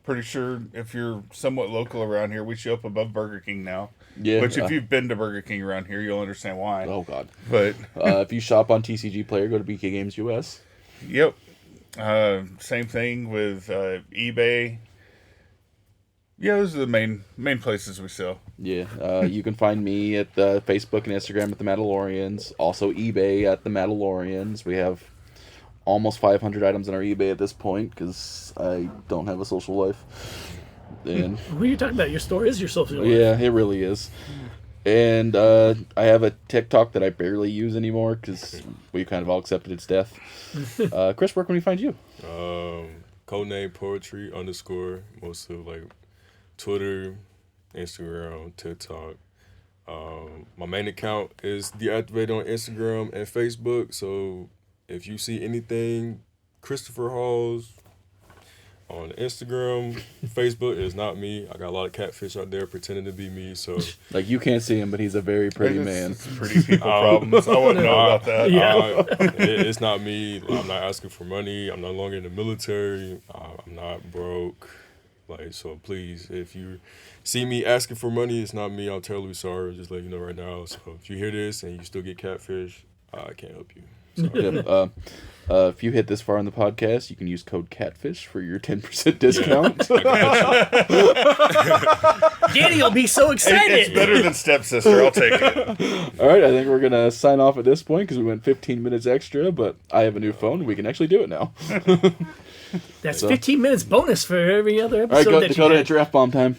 pretty sure if you're somewhat local around here, we show up above Burger King now. Yeah. Which, if you've been to Burger King around here, you'll understand why. Oh, God. But if you shop on TCG Player, go to BK Games US. Yep. Same thing with eBay. Yeah, those are the main places we sell. Yeah, you can find me at Facebook and Instagram at the Mandalorians. Also eBay at the Mandalorians. We have almost 500 items on our eBay at this point because I don't have a social life. And who are you talking about? Your store is your social life. Yeah, it really is. And I have a TikTok that I barely use anymore because we kind of all accepted its death. Chris, where can we find you? Codename Poetry _ most of Twitter, Instagram, TikTok. My main account is deactivated on Instagram and Facebook, so if you see anything, Christopher Hawes on Instagram, Facebook, is not me. I got a lot of catfish out there pretending to be me. So Like, you can't see him, but he's a very pretty man. It's pretty people problems. I wouldn't know about that. Yeah. It's not me. I'm not asking for money. I'm no longer in the military. I'm not broke. Like, so please, if you see me asking for money, it's not me. I'm terribly sorry. Just let you know right now. So if you hear this and you still get catfish, I can't help you. Yep. If you hit this far in the podcast, you can use code CATFISH for your 10% discount. Danny will be so excited. It's better than stepsister. I'll take it. All right, I think we're going to sign off at this point because we went 15 minutes extra, but I have a new phone. We can actually do it now. That's 15 minutes bonus for every other All right, episode go, that Dakota, you it's your F-bomb time.